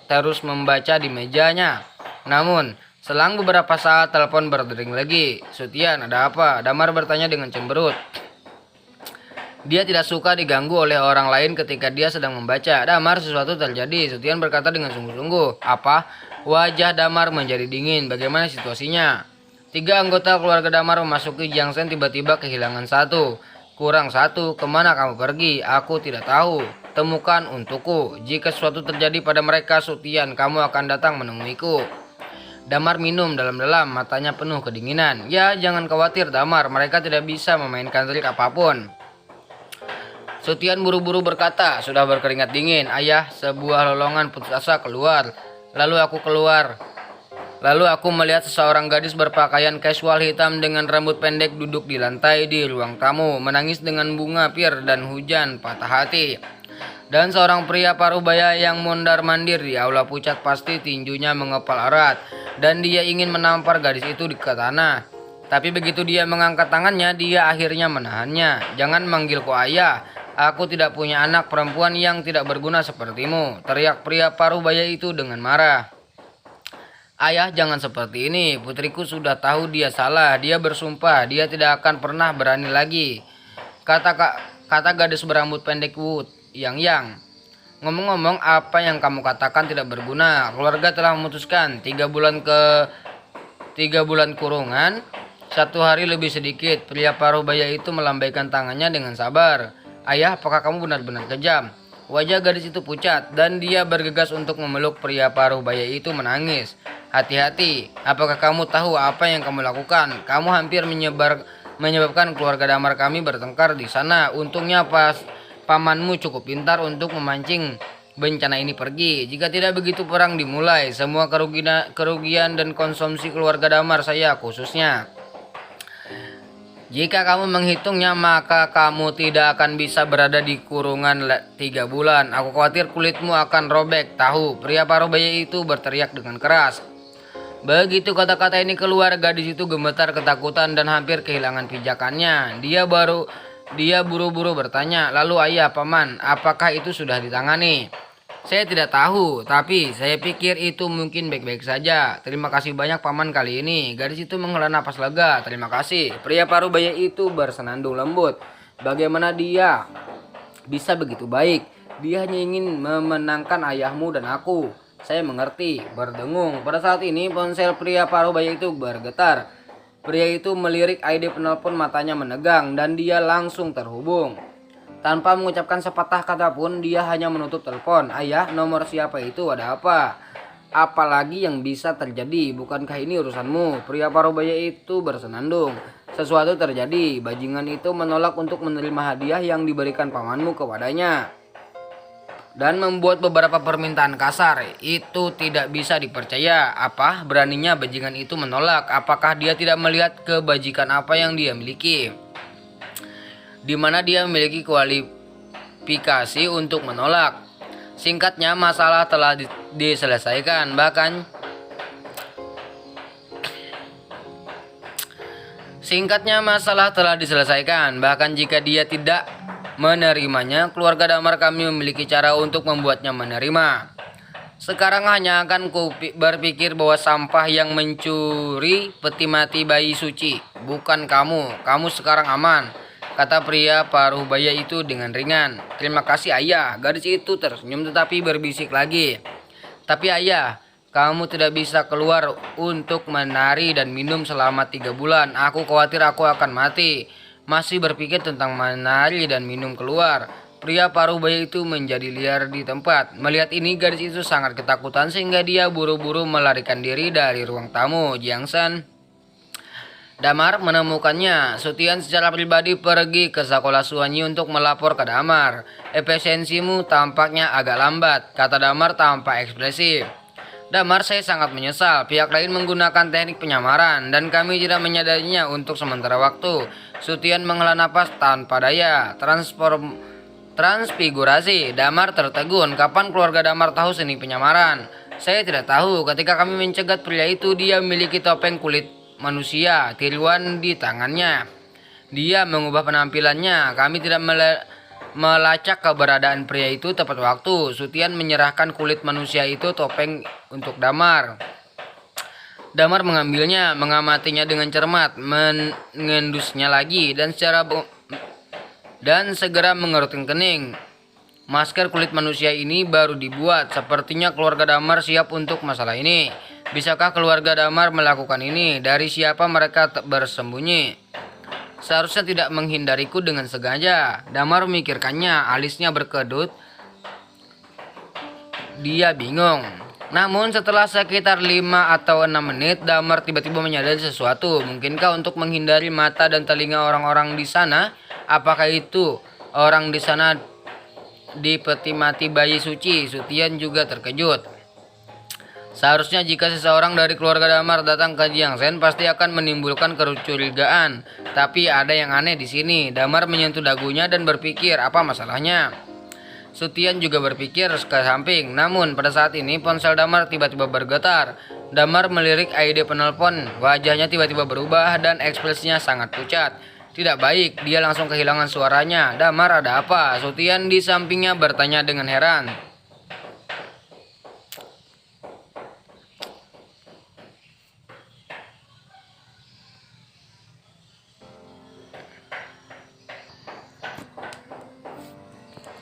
terus membaca di mejanya. Namun, selang beberapa saat telepon berdering lagi. Sutian, ada apa? Damar bertanya dengan cemberut. Dia tidak suka diganggu oleh orang lain ketika dia sedang membaca. Damar, sesuatu terjadi. Sutian berkata dengan sungguh-sungguh. Apa? Wajah Damar menjadi dingin. Bagaimana situasinya? 3 anggota keluarga Damar memasuki Jiangsen tiba-tiba kehilangan satu. Kurang satu. Kemana kamu pergi? Aku tidak tahu. Temukan untukku. Jika sesuatu terjadi pada mereka, Sutian, kamu akan datang menemuiku. Damar minum dalam-dalam, matanya penuh kedinginan. Ya, jangan khawatir Damar, mereka tidak bisa memainkan trik apapun. Sutian buru-buru berkata, sudah berkeringat dingin. Ayah, sebuah lolongan putus asa keluar. Lalu aku melihat seseorang gadis berpakaian casual hitam dengan rambut pendek duduk di lantai di ruang tamu, menangis dengan bunga pir dan hujan patah hati. Dan seorang pria parubaya yang mondar-mandir di aula pucat, pasti tinjunya mengepal erat dan dia ingin menampar gadis itu ke tanah. Tapi begitu dia mengangkat tangannya, dia akhirnya menahannya. Jangan manggilku ayah. Aku tidak punya anak perempuan yang tidak berguna sepertimu, teriak pria parubaya itu dengan marah. Ayah, jangan seperti ini. Putriku sudah tahu dia salah. Dia bersumpah dia tidak akan pernah berani lagi. Kata gadis berambut pendek Yang. Ngomong-ngomong, apa yang kamu katakan tidak berguna. Keluarga telah memutuskan 3 bulan kurungan, 1 hari lebih sedikit. Pria parubaya itu melambaikan tangannya dengan sabar. Ayah, apakah kamu benar-benar kejam? Wajah gadis itu pucat dan dia bergegas untuk memeluk pria parubaya itu menangis. Hati-hati, apakah kamu tahu apa yang kamu lakukan? Kamu hampir menyebabkan keluarga Damar kami bertengkar di sana. Untungnya pamanmu cukup pintar untuk memancing bencana ini pergi. Jika tidak, begitu perang dimulai. Semua kerugian dan konsumsi keluarga Damar, saya khususnya. Jika kamu menghitungnya, maka kamu tidak akan bisa berada di kurungan 3 bulan. Aku khawatir kulitmu akan robek. Tahu, pria parubaya itu berteriak dengan keras. Begitu kata-kata ini keluar, gadis itu gemetar ketakutan dan hampir kehilangan pijakannya. Dia buru-buru bertanya, lalu ayah, paman, apakah itu sudah ditangani? Saya tidak tahu, tapi saya pikir itu mungkin baik-baik saja. Terima kasih banyak paman kali ini. Gadis itu menghela napas lega. Terima kasih. Pria parubaya itu bersenandung lembut. Bagaimana dia bisa begitu baik? Dia hanya ingin memenangkan ayahmu dan aku. Saya mengerti, berdengung. Pada saat ini ponsel pria parubaya itu bergetar. Pria itu melirik ID penelpon, matanya menegang dan dia langsung terhubung. Tanpa mengucapkan sepatah kata pun, dia hanya menutup telepon. Ayah, nomor siapa itu? Ada apa? Apalagi yang bisa terjadi? Bukankah ini urusanmu? Pria parubaya itu bersenandung. Sesuatu terjadi. Bajingan itu menolak untuk menerima hadiah yang diberikan pamanmu kepadanya dan membuat beberapa permintaan kasar. Itu tidak bisa dipercaya. Apa? Beraninya bajingan itu menolak? Apakah dia tidak melihat kebajikan apa yang dia miliki? Di mana dia memiliki kualifikasi untuk menolak. Singkatnya, masalah telah diselesaikan. Bahkan jika dia tidak menerimanya, keluarga Damar kami memiliki cara untuk membuatnya menerima. Sekarang hanya akan berpikir bahwa sampah yang mencuri peti mati bayi suci bukan kamu. Kamu sekarang aman, kata pria paruh baya itu dengan ringan. Terima kasih ayah. Gadis itu tersenyum tetapi berbisik lagi. Tapi ayah, kamu tidak bisa keluar untuk menari dan minum selama 3 bulan. Aku khawatir aku akan mati. Masih berpikir tentang menari dan minum keluar. Pria paruh baya itu menjadi liar di tempat. Melihat ini, gadis itu sangat ketakutan sehingga dia buru-buru melarikan diri dari ruang tamu. Jiangsan Damar menemukannya. Sutian secara pribadi pergi ke sekolah Suanyi untuk melapor ke Damar. Efisiensimu tampaknya agak lambat, kata Damar tanpa ekspresi. Damar, saya sangat menyesal. Pihak lain menggunakan teknik penyamaran dan kami tidak menyadarinya untuk sementara waktu. Sutian menghela napas tanpa daya. Transfigurasi. Damar tertegun. Kapan keluarga Damar tahu seni penyamaran? Saya tidak tahu. Ketika kami mencegat pria itu, dia memiliki topeng kulit manusia, tiruan di tangannya. Dia mengubah penampilannya. Kami tidak melacak keberadaan pria itu tepat waktu. Sutian menyerahkan kulit manusia itu topeng untuk Damar. Damar mengambilnya, mengamatinya dengan cermat, mengendusnya lagi dan segera mengerutkan kening. Masker kulit manusia ini baru dibuat. Sepertinya keluarga Damar siap untuk masalah ini. Bisakah keluarga Damar melakukan ini? Dari siapa mereka bersembunyi? Seharusnya tidak menghindariku dengan sengaja. Damar memikirkannya, alisnya berkedut. Dia bingung. Namun setelah sekitar 5 atau 6 menit, Damar tiba-tiba menyadari sesuatu. Mungkinkah untuk menghindari mata dan telinga orang-orang di sana? Apakah itu orang di sana di peti mati bayi suci? Sutian juga terkejut. Seharusnya jika seseorang dari keluarga Damar datang ke Jiangsen pasti akan menimbulkan kecurigaan. Tapi ada yang aneh di sini. Damar menyentuh dagunya dan berpikir, apa masalahnya? Sutian juga berpikir ke samping. Namun pada saat ini ponsel Damar tiba-tiba bergetar. Damar melirik ID penelpon. Wajahnya tiba-tiba berubah dan ekspresinya sangat pucat. Tidak baik, dia langsung kehilangan suaranya. Damar, ada apa? Sutian di sampingnya bertanya dengan heran.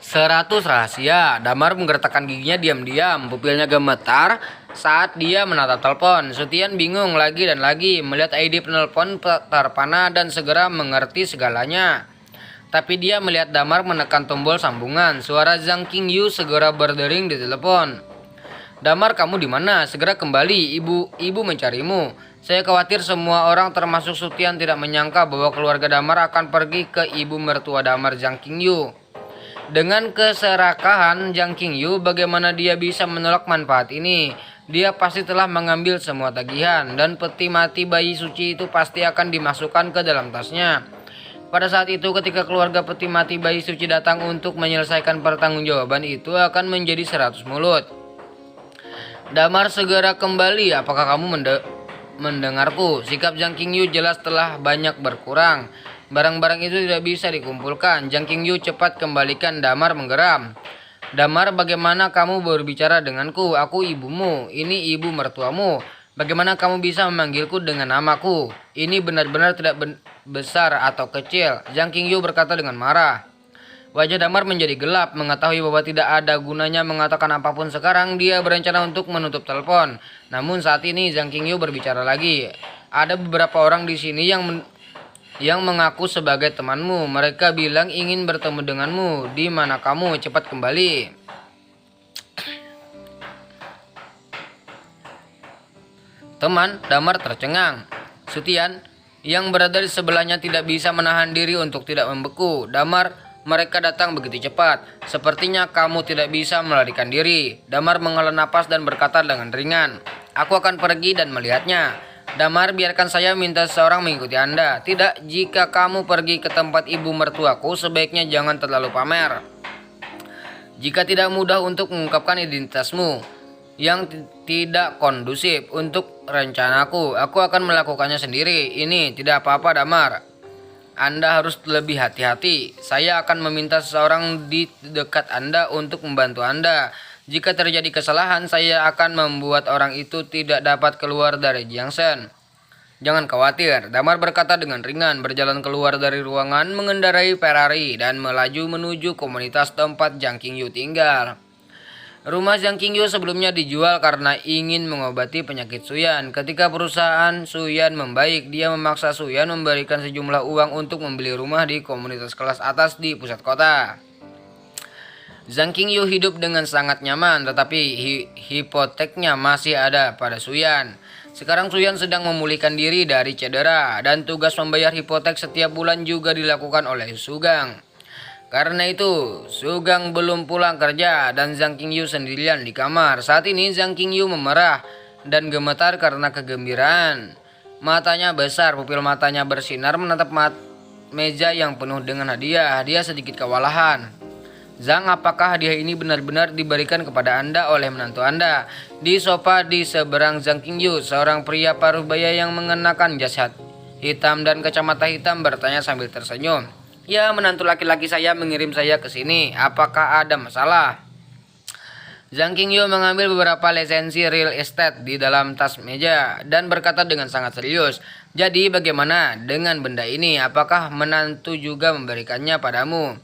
"100 rahasia." Damar menggertakkan giginya diam-diam. Pupilnya gemetar saat dia menatap telepon. Sutian bingung lagi dan lagi melihat ID penelpon terpana dan segera mengerti segalanya. Tapi dia melihat Damar menekan tombol sambungan. Suara Zhang Qingyu segera berdering di telepon. "Damar, kamu di mana? Segera kembali. Ibu mencarimu." Saya khawatir semua orang termasuk Sutian tidak menyangka bahwa keluarga Damar akan pergi ke ibu mertua Damar, Zhang Qingyu. Dengan keserakahan Zhang Qingyu, bagaimana dia bisa menolak manfaat ini? Dia pasti telah mengambil semua tagihan dan peti mati bayi suci itu pasti akan dimasukkan ke dalam tasnya. Pada saat itu ketika keluarga peti mati bayi suci datang untuk menyelesaikan pertanggungjawaban itu akan menjadi 100 mulut. Damar segera kembali. Apakah kamu mendengarku? Sikap Zhang Qingyu jelas telah banyak berkurang. Barang-barang itu tidak bisa dikumpulkan. Zhang Qingyu cepat kembalikan. Damar menggeram. "Damar, bagaimana kamu berbicara denganku? Aku ibumu. Ini ibu mertuamu. Bagaimana kamu bisa memanggilku dengan namaku? Ini benar-benar tidak besar atau kecil." Zhang Qingyu berkata dengan marah. Wajah Damar menjadi gelap. Mengetahui bahwa tidak ada gunanya mengatakan apapun sekarang, dia berencana untuk menutup telepon. Namun saat ini Zhang Qingyu berbicara lagi. "Ada beberapa orang di sini yang mengaku sebagai temanmu. Mereka bilang ingin bertemu denganmu. Di mana kamu? Cepat kembali." Teman, Damar tercengang. Sutian yang berada di sebelahnya tidak bisa menahan diri untuk tidak membeku. "Damar, mereka datang begitu cepat. Sepertinya kamu tidak bisa melarikan diri." Damar menghela napas dan berkata dengan ringan, "Aku akan pergi dan melihatnya." "Damar, biarkan saya minta seseorang mengikuti Anda." "Tidak, jika kamu pergi ke tempat ibu mertuaku, sebaiknya jangan terlalu pamer." Jika tidak mudah untuk mengungkapkan identitasmu yang tidak kondusif untuk rencanaku, aku akan melakukannya sendiri. Ini tidak apa-apa, Damar. Anda harus lebih hati-hati. Saya akan meminta seseorang di dekat Anda untuk membantu Anda. Jika terjadi kesalahan, saya akan membuat orang itu tidak dapat keluar dari Jiangsen. Jangan khawatir, Damar berkata dengan ringan, berjalan keluar dari ruangan, mengendarai Ferrari, dan melaju menuju komunitas tempat Zhang Qingyu tinggal. Rumah Zhang Qingyu sebelumnya dijual karena ingin mengobati penyakit Suyan. Ketika perusahaan Suyan membaik, dia memaksa Suyan memberikan sejumlah uang untuk membeli rumah di komunitas kelas atas di pusat kota. Zhang Qingyu hidup dengan sangat nyaman, tetapi hipoteknya masih ada pada Suyan. Sekarang Suyan sedang memulihkan diri dari cedera, dan tugas membayar hipotek setiap bulan juga dilakukan oleh Sugang. Karena itu, Sugang belum pulang kerja dan Zhang Qingyu sendirian di kamar. Saat ini Zhang Qingyu memerah dan gemetar karena kegembiraan. Matanya besar, pupil matanya bersinar menatap meja yang penuh dengan hadiah. Dia sedikit kewalahan. Zhang, apakah hadiah ini benar-benar diberikan kepada Anda oleh menantu Anda? Di sofa di seberang Zhang Qingyu, seorang pria paruh baya yang mengenakan jas hitam dan kacamata hitam bertanya sambil tersenyum. Ya, menantu laki-laki saya mengirim saya ke sini. Apakah ada masalah? Zhang Qingyu mengambil beberapa lisensi real estate di dalam tas meja dan berkata dengan sangat serius. Jadi bagaimana dengan benda ini? Apakah menantu juga memberikannya padamu?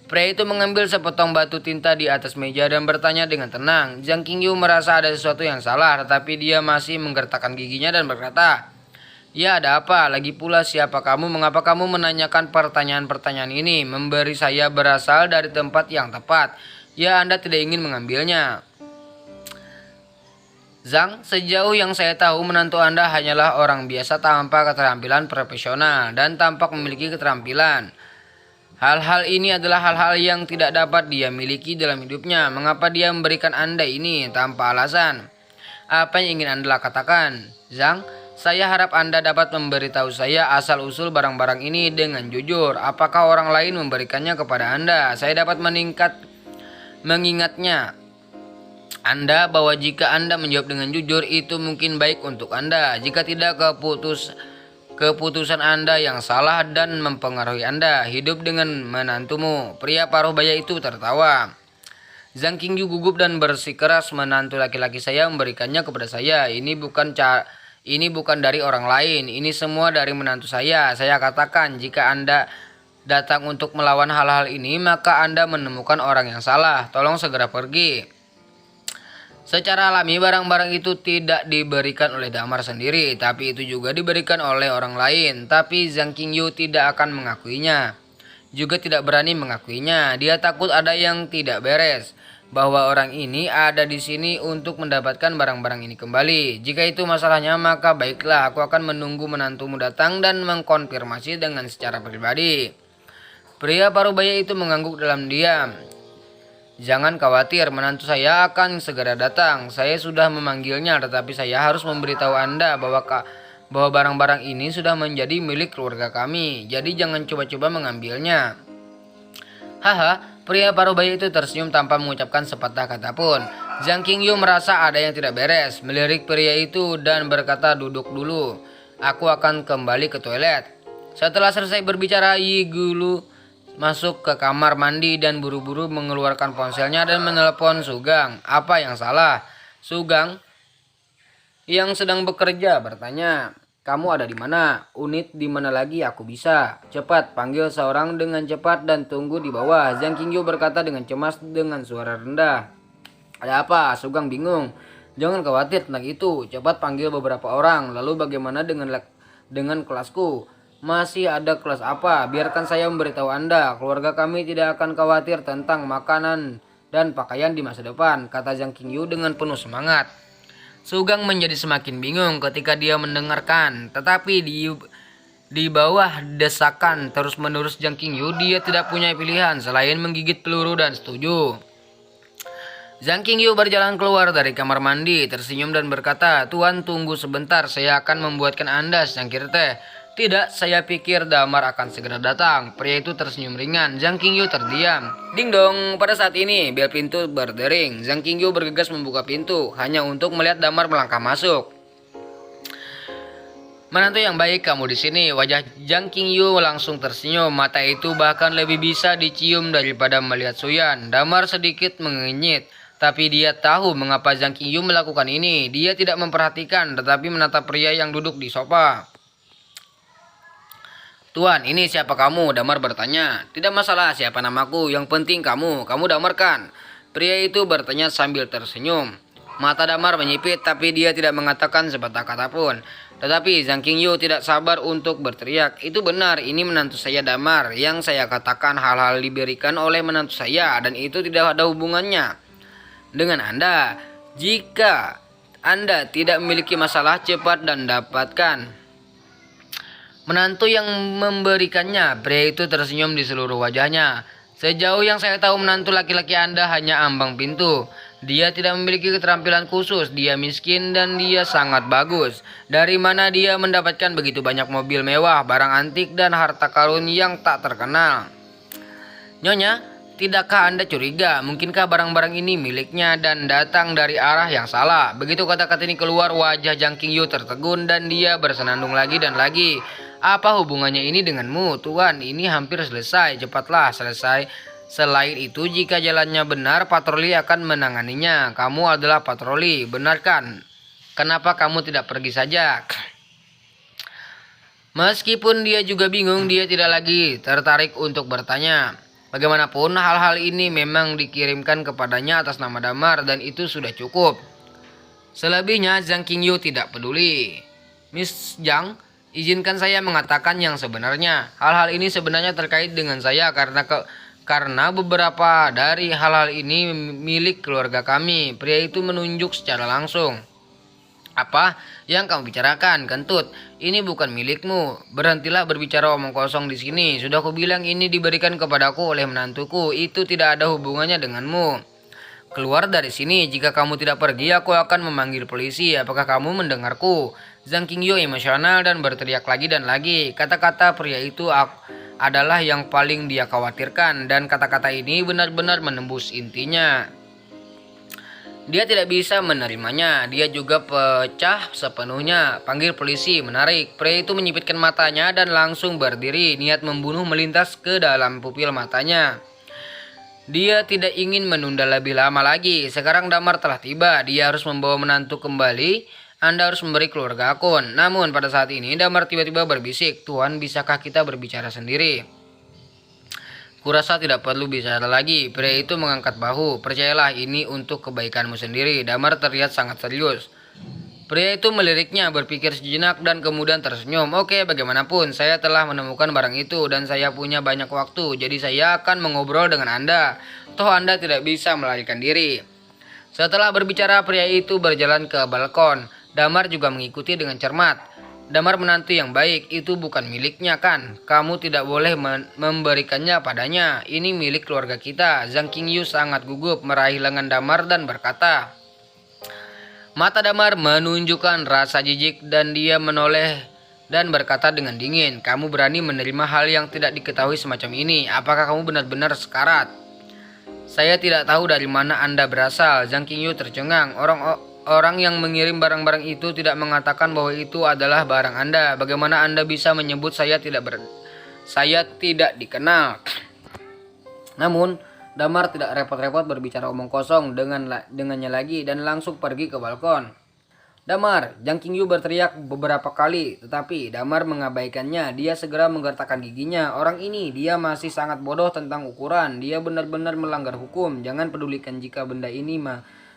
Pria itu mengambil sepotong batu tinta di atas meja dan bertanya dengan tenang. Zhang Qingyu merasa ada sesuatu yang salah, tetapi dia masih menggertakkan giginya dan berkata, "Ya, ada apa? Lagi pula siapa kamu? Mengapa kamu menanyakan pertanyaan-pertanyaan ini? Memberi saya berasal dari tempat yang tepat. Ya, Anda tidak ingin mengambilnya." Zhang, sejauh yang saya tahu menantu Anda hanyalah orang biasa tanpa keterampilan profesional dan tampak memiliki keterampilan. Hal-hal ini adalah hal-hal yang tidak dapat dia miliki dalam hidupnya. Mengapa dia memberikan Anda ini tanpa alasan? Apa yang ingin Anda katakan? Zhang, saya harap Anda dapat memberitahu saya asal-usul barang-barang ini dengan jujur. Apakah orang lain memberikannya kepada Anda? Saya dapat mengingatnya Anda bahwa jika Anda menjawab dengan jujur, itu mungkin baik untuk Anda. Jika tidak, keputusan Anda yang salah dan mempengaruhi Anda. Hidup dengan menantumu. Pria paruh baya itu tertawa. Zhang Qingyu gugup dan bersikeras, menantu laki-laki saya memberikannya kepada saya. Ini bukan dari orang lain. Ini semua dari menantu saya. Saya katakan, jika Anda datang untuk melawan hal-hal ini, maka Anda menemukan orang yang salah. Tolong segera pergi. Secara alami barang-barang itu tidak diberikan oleh Damar sendiri, tapi itu juga diberikan oleh orang lain. Tapi Zhang Qingyu tidak akan mengakuinya, juga tidak berani mengakuinya. Dia takut ada yang tidak beres, bahwa orang ini ada di sini untuk mendapatkan barang-barang ini kembali. Jika itu masalahnya, maka baiklah, aku akan menunggu menantumu datang dan mengkonfirmasi dengan secara pribadi. Pria paruh baya itu mengangguk dalam diam. Jangan khawatir, menantu saya akan segera datang. Saya sudah memanggilnya, tetapi saya harus memberitahu Anda bahwa barang-barang ini sudah menjadi milik keluarga kami. Jadi jangan coba-coba mengambilnya. Haha, pria paruh baya itu tersenyum tanpa mengucapkan sepatah kata pun. Zhang Qingyu merasa ada yang tidak beres, melirik pria itu dan berkata, "Duduk dulu. Aku akan kembali ke toilet." Setelah selesai berbicara, Yi Gulu masuk ke kamar mandi dan buru-buru mengeluarkan ponselnya dan menelepon Sugang. Apa yang salah? Sugang yang sedang bekerja bertanya, "Kamu ada di mana? Unit di mana lagi aku bisa? Cepat, panggil seorang dengan cepat dan tunggu di bawah." Zhang Qingyu berkata dengan cemas dengan suara rendah. "Ada apa?" Sugang bingung. "Jangan khawatir tentang itu. Cepat panggil beberapa orang. Lalu bagaimana dengan kelasku? Masih ada kelas apa? Biarkan saya memberitahu Anda. Keluarga kami tidak akan khawatir tentang makanan dan pakaian di masa depan," kata Zhang Qingyu dengan penuh semangat. Sugang menjadi semakin bingung ketika dia mendengarkan. Tetapi di bawah desakan terus-menerus Zhang Qingyu, dia tidak punya pilihan selain menggigit peluru dan setuju. Zhang Qingyu berjalan keluar dari kamar mandi, tersenyum dan berkata, "Tuan, tunggu sebentar, saya akan membuatkan Anda secangkir teh." Tidak, saya pikir Damar akan segera datang. Pria itu tersenyum ringan. Zhang Qingyu terdiam. Ding dong, pada saat ini bel pintu berdering. Zhang Qingyu bergegas membuka pintu hanya untuk melihat Damar melangkah masuk. Menantu yang baik kamu di sini. Wajah Zhang Qingyu langsung tersenyum. Mata itu bahkan lebih bisa dicium daripada melihat Suyan. Damar sedikit mengenyit. Tapi dia tahu mengapa Zhang Qingyu melakukan ini. Dia tidak memperhatikan tetapi menatap pria yang duduk di sofa. Tuan, ini siapa kamu? Damar bertanya. Tidak masalah siapa namaku, yang penting kamu Damar kan? Pria itu bertanya sambil tersenyum. Mata Damar menyipit tapi dia tidak mengatakan sepatah kata pun. Tetapi Zhang Qingyu tidak sabar untuk berteriak. Itu benar, ini menantu saya Damar. Yang saya katakan hal-hal diberikan oleh menantu saya dan itu tidak ada hubungannya dengan Anda. Jika Anda tidak memiliki masalah, cepat dan dapatkan menantu yang memberikannya. Pria itu tersenyum di seluruh wajahnya. Sejauh yang saya tahu menantu laki-laki Anda hanya ambang pintu. Dia tidak memiliki keterampilan khusus. Dia miskin dan dia sangat bagus. Dari mana dia mendapatkan begitu banyak mobil mewah, barang antik dan harta karun yang tak terkenal? Nyonya, tidakkah Anda curiga? Mungkinkah barang-barang ini miliknya dan datang dari arah yang salah? Begitu kata-kata ini keluar, wajah Zhang Qingyu tertegun dan dia bersenandung lagi dan lagi. Apa hubungannya ini denganmu, Tuan? Ini hampir selesai. Cepatlah selesai. Selain itu, jika jalannya benar, patroli akan menanganinya. Kamu adalah patroli, benar kan? Kenapa kamu tidak pergi saja? Meskipun dia juga bingung, dia tidak lagi tertarik untuk bertanya. Bagaimanapun, hal-hal ini memang dikirimkan kepadanya atas nama Damar dan itu sudah cukup. Selebihnya, Zhang Qingyu tidak peduli. Miss Zhang, izinkan saya mengatakan yang sebenarnya. Hal-hal ini sebenarnya terkait dengan saya karena beberapa dari hal-hal ini milik keluarga kami. Pria itu menunjuk secara langsung. Apa yang kamu bicarakan, Kentut? Ini bukan milikmu. Berhentilah berbicara omong kosong di sini. Sudah kubilang ini diberikan kepadaku oleh menantuku. Itu tidak ada hubungannya denganmu. Keluar dari sini. Jika kamu tidak pergi, aku akan memanggil polisi. Apakah kamu mendengarku? Zhang Qingyu emosional dan berteriak lagi dan lagi. Kata-kata pria itu adalah yang paling dia khawatirkan. Dan kata-kata ini benar-benar menembus intinya. Dia tidak bisa menerimanya. Dia juga pecah sepenuhnya. Panggil polisi, menarik. Pria itu menyipitkan matanya dan langsung berdiri. Niat membunuh melintas ke dalam pupil matanya. Dia tidak ingin menunda lebih lama lagi. Sekarang Damar telah tiba. Dia harus membawa menantu kembali. Anda harus memberi keluarga akun. Namun pada saat ini Damar tiba-tiba berbisik. Tuan, bisakah kita berbicara sendiri? Kurasa tidak perlu bicara lagi. Pria itu mengangkat bahu. Percayalah, ini untuk kebaikanmu sendiri. Damar terlihat sangat serius. Pria itu meliriknya, berpikir sejenak dan kemudian tersenyum. Oke, bagaimanapun saya telah menemukan barang itu dan saya punya banyak waktu. Jadi saya akan mengobrol dengan Anda. Toh Anda tidak bisa melarikan diri. Setelah berbicara, pria itu berjalan ke balkon. Damar juga mengikuti dengan cermat. Damar, menantu yang baik, itu bukan miliknya kan? Kamu tidak boleh memberikannya padanya. Ini milik keluarga kita. Zhang Qingyu sangat gugup meraih lengan Damar dan berkata. Mata Damar menunjukkan rasa jijik dan dia menoleh dan berkata dengan dingin. Kamu berani menerima hal yang tidak diketahui semacam ini? Apakah kamu benar-benar sekarat? Saya tidak tahu dari mana Anda berasal. Zhang Qingyu tercengang. Orang yang mengirim barang-barang itu tidak mengatakan bahwa itu adalah barang Anda. Bagaimana Anda bisa menyebut saya tidak dikenal? Namun, Damar tidak repot-repot berbicara omong kosong dengannya lagi dan langsung pergi ke balkon. Damar, Zhang Qingyu berteriak beberapa kali, tetapi Damar mengabaikannya. Dia segera menggertakkan giginya. Orang ini, dia masih sangat bodoh tentang ukuran. Dia benar-benar melanggar hukum. Jangan pedulikan jika benda ini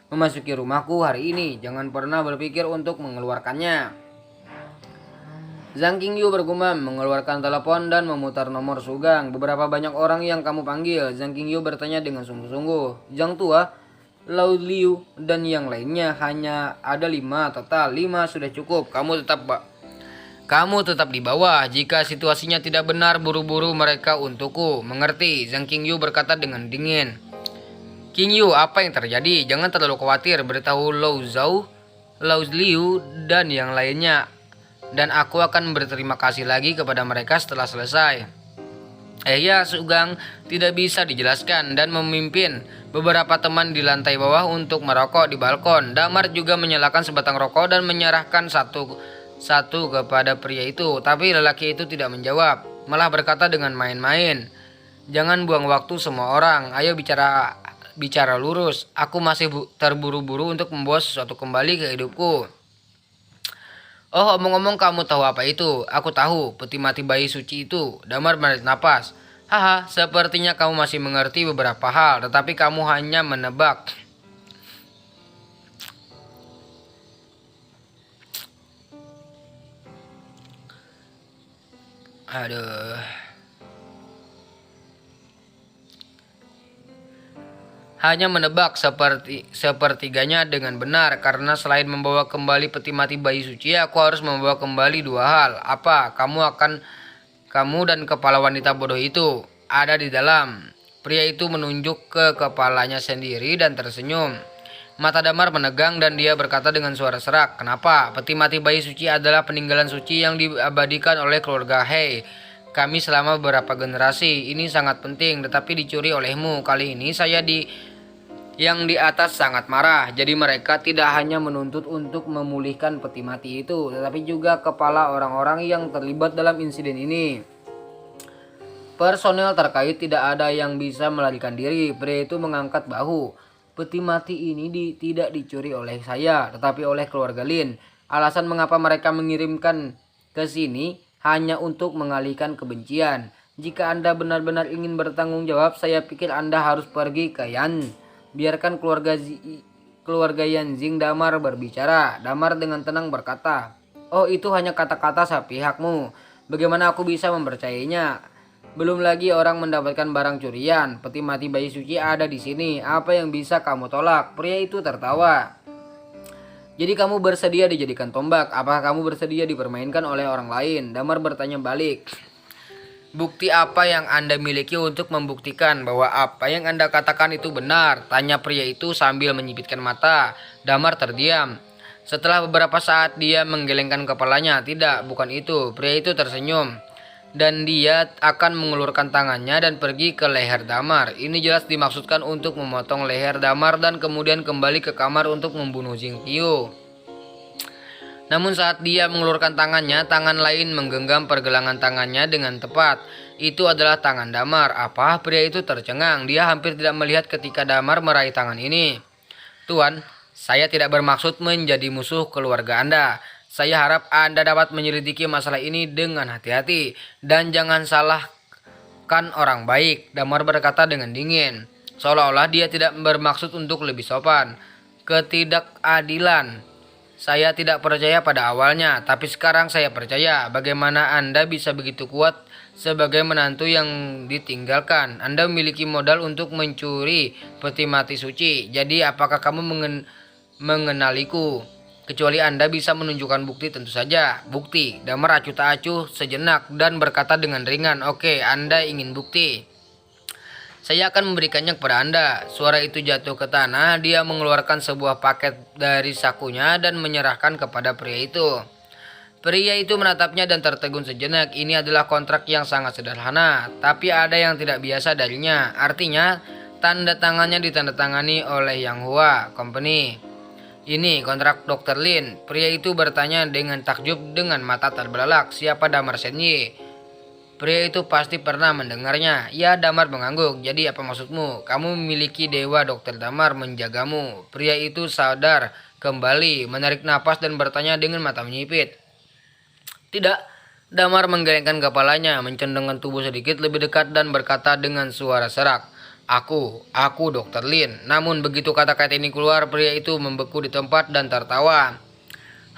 memasuki rumahku hari ini. Jangan pernah berpikir untuk mengeluarkannya. Zhang Qingyu bergumam, mengeluarkan telepon dan memutar nomor Sugang. Beberapa banyak orang yang kamu panggil? Zhang Qingyu bertanya dengan sungguh-sungguh. Zhang Tua, Lao Liu, dan yang lainnya. Hanya ada 5 total. 5 sudah cukup. Kamu tetap di bawah. Jika situasinya tidak benar, buru-buru mereka untukku. Mengerti? Zhang Qingyu berkata dengan dingin. Qingyu, apa yang terjadi? Jangan terlalu khawatir. Beritahu Lao Liu dan yang lainnya dan aku akan berterima kasih lagi kepada mereka setelah selesai. Ya, Sugeng tidak bisa dijelaskan dan memimpin beberapa teman di lantai bawah untuk merokok di balkon. Damar juga menyalakan sebatang rokok dan menyerahkan satu kepada pria itu. Tapi lelaki itu tidak menjawab, malah berkata dengan main-main, "Jangan buang waktu semua orang. Ayo bicara lurus. Aku masih terburu-buru untuk membawa sesuatu kembali ke hidupku." "Oh, omong-omong, kamu tahu apa itu?" "Aku tahu, peti mati bayi suci itu." Damar menarik napas. "Haha, sepertinya kamu masih mengerti beberapa hal, tetapi kamu hanya menebak." Aduh. Hanya menebak sepertiganya dengan benar, karena selain membawa kembali peti mati bayi suci, aku harus membawa kembali dua hal. Apa? Kamu dan kepala wanita bodoh itu ada di dalam. Pria itu menunjuk ke kepalanya sendiri dan tersenyum. Mata Damar menegang dan dia berkata dengan suara serak, "Kenapa? Peti mati bayi suci adalah peninggalan suci yang diabadikan oleh keluarga Hei kami selama beberapa generasi. Ini sangat penting, tetapi dicuri olehmu. Kali ini yang di atas sangat marah. Jadi mereka tidak hanya menuntut untuk memulihkan peti mati itu, tetapi juga kepala orang-orang yang terlibat dalam insiden ini. Personel terkait tidak ada yang bisa melarikan diri." Pria itu mengangkat bahu. "Peti mati ini tidak dicuri oleh saya, tetapi oleh keluarga Lin. Alasan mengapa mereka mengirimkan ke sini hanya untuk mengalihkan kebencian. Jika Anda benar-benar ingin bertanggung jawab, saya pikir Anda harus pergi ke Yan. Biarkan keluarga Yanjing Damar berbicara." Damar dengan tenang berkata, "Oh, itu hanya kata-kata sepihakmu. Bagaimana aku bisa mempercayainya? Belum lagi orang mendapatkan barang curian. Peti mati bayi suci ada di sini. Apa yang bisa kamu tolak?" Pria itu tertawa. "Jadi kamu bersedia dijadikan tombak? Apakah kamu bersedia dipermainkan oleh orang lain?" Damar bertanya balik. "Bukti apa yang Anda miliki untuk membuktikan bahwa apa yang Anda katakan itu benar?" tanya pria itu sambil menyipitkan mata. Damar terdiam. Setelah beberapa saat dia menggelengkan kepalanya. "Tidak, bukan itu." Pria itu tersenyum. Dan dia akan mengulurkan tangannya dan pergi ke leher Damar. Ini jelas dimaksudkan untuk memotong leher Damar dan kemudian kembali ke kamar untuk membunuh Jing Qiu. Namun saat dia mengulurkan tangannya, tangan lain menggenggam pergelangan tangannya dengan tepat. Itu adalah tangan Damar. Apa? Pria itu tercengang. Dia hampir tidak melihat ketika Damar meraih tangan ini. "Tuan, saya tidak bermaksud menjadi musuh keluarga Anda. Saya harap Anda dapat menyelidiki masalah ini dengan hati-hati. Dan jangan salahkan orang baik," Damar berkata dengan dingin, seolah-olah dia tidak bermaksud untuk lebih sopan. "Ketidakadilan. Saya tidak percaya pada awalnya, tapi sekarang saya percaya. Bagaimana Anda bisa begitu kuat sebagai menantu yang ditinggalkan? Anda memiliki modal untuk mencuri peti mati suci. Jadi apakah kamu mengenaliku? Kecuali Anda bisa menunjukkan bukti." "Tentu saja, bukti." Damar acuh tak acuh sejenak dan berkata dengan ringan, "Oke, Anda ingin bukti. Saya akan memberikannya kepada Anda." Suara itu jatuh ke tanah. Dia mengeluarkan sebuah paket dari sakunya dan menyerahkan kepada pria itu. Pria itu menatapnya dan tertegun sejenak. Ini adalah kontrak yang sangat sederhana, tapi ada yang tidak biasa darinya. Artinya, tanda tangannya ditandatangani oleh Yang Hua Company. "Ini kontrak Dr. Lin." Pria itu bertanya dengan takjub dengan mata terbelalak. "Siapa Damar Senyi?" Pria itu pasti pernah mendengarnya. "Ya," Damar mengangguk. "Jadi apa maksudmu? Kamu memiliki dewa Dr. Damar menjagamu." Pria itu sadar kembali, menarik napas dan bertanya dengan mata menyipit. "Tidak." Damar menggelengkan kepalanya, mencondongkan tubuh sedikit lebih dekat dan berkata dengan suara serak, Aku Dr. Lin." Namun begitu kata-kata ini keluar, pria itu membeku di tempat dan tertawa.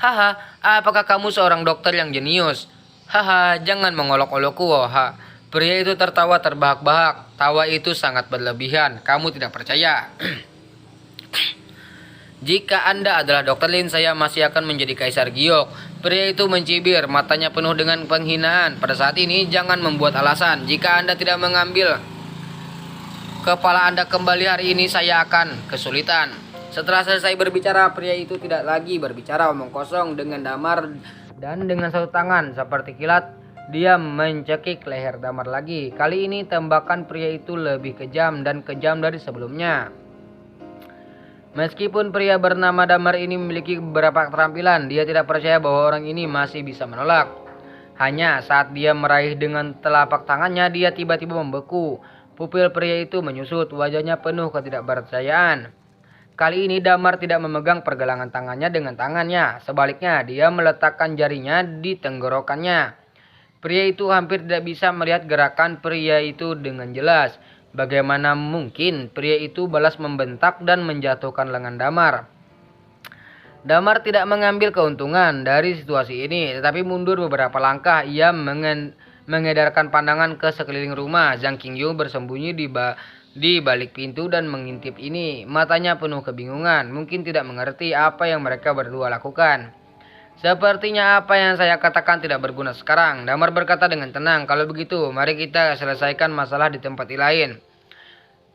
"Haha, apakah kamu seorang dokter yang jenius? Haha, jangan mengolok-olokku, wah." Pria itu tertawa terbahak-bahak. Tawa itu sangat berlebihan. "Kamu tidak percaya?" "Jika Anda adalah Dr. Lin, saya masih akan menjadi Kaisar Giok." Pria itu mencibir, matanya penuh dengan penghinaan. "Pada saat ini, jangan membuat alasan. Jika Anda tidak mengambil kepala Anda kembali hari ini, saya akan kesulitan." Setelah selesai berbicara, pria itu tidak lagi berbicara, omong kosong. Dengan Damar Dan dengan satu tangan seperti kilat, dia mencekik leher Damar lagi. Kali ini tembakan pria itu lebih kejam dan kejam dari sebelumnya. Meskipun pria bernama Damar ini memiliki beberapa keterampilan, dia tidak percaya bahwa orang ini masih bisa menolak. Hanya saat dia meraih dengan telapak tangannya, dia tiba-tiba membeku. Pupil pria itu menyusut, wajahnya penuh ketidakpercayaan. Kali ini Damar tidak memegang pergelangan tangannya dengan tangannya. Sebaliknya, dia meletakkan jarinya di tenggorokannya. Pria itu hampir tidak bisa melihat gerakan pria itu dengan jelas. Bagaimana mungkin pria itu balas membentak dan menjatuhkan lengan Damar? Damar tidak mengambil keuntungan dari situasi ini, tetapi mundur beberapa langkah. Ia mengedarkan pandangan ke sekeliling rumah. Zhang Qingyu bersembunyi di balik pintu dan mengintip ini. Matanya penuh kebingungan, mungkin tidak mengerti apa yang mereka berdua lakukan. Sepertinya apa yang saya katakan tidak berguna sekarang. Damar berkata dengan tenang, kalau begitu mari kita selesaikan masalah di tempat lain.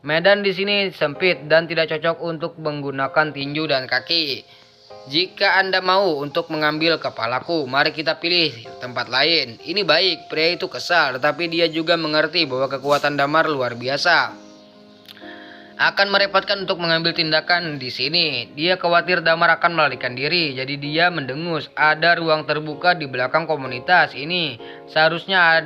Medan di sini sempit dan tidak cocok untuk menggunakan tinju dan kaki. Jika Anda mau untuk mengambil kepalaku, mari kita pilih tempat lain. Ini baik, pria itu kesal, tetapi dia juga mengerti bahwa kekuatan Damar luar biasa. Akan merepotkan untuk mengambil tindakan di sini. Dia khawatir Damar akan melarikan diri, jadi dia mendengus. Ada ruang terbuka di belakang komunitas ini. Seharusnya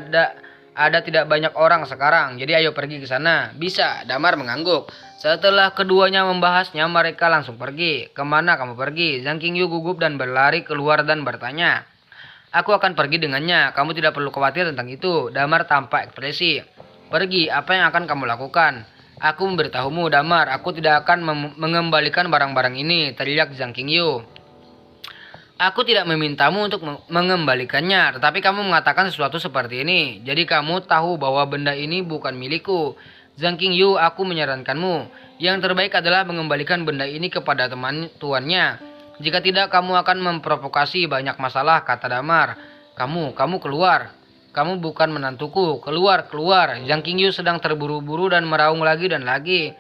ada tidak banyak orang sekarang, jadi ayo pergi ke sana. Bisa, Damar mengangguk. Setelah keduanya membahasnya, mereka langsung pergi. Kemana kamu pergi? Zhang Qingyu gugup dan berlari keluar dan bertanya. Aku akan pergi dengannya, kamu tidak perlu khawatir tentang itu. Damar tampak ekspresi. Pergi, apa yang akan kamu lakukan? Aku memberitahumu, Damar, aku tidak akan mengembalikan barang-barang ini, teriak Zhang Qingyu. Aku tidak memintamu untuk mengembalikannya, tetapi kamu mengatakan sesuatu seperti ini. Jadi kamu tahu bahwa benda ini bukan milikku. Zhang Qingyu, aku menyarankanmu. Yang terbaik adalah mengembalikan benda ini kepada teman tuannya. Jika tidak, kamu akan memprovokasi banyak masalah, kata Damar. Kamu keluar. Kamu bukan menantuku, keluar. Zhang Qingyu sedang terburu-buru dan meraung lagi dan lagi.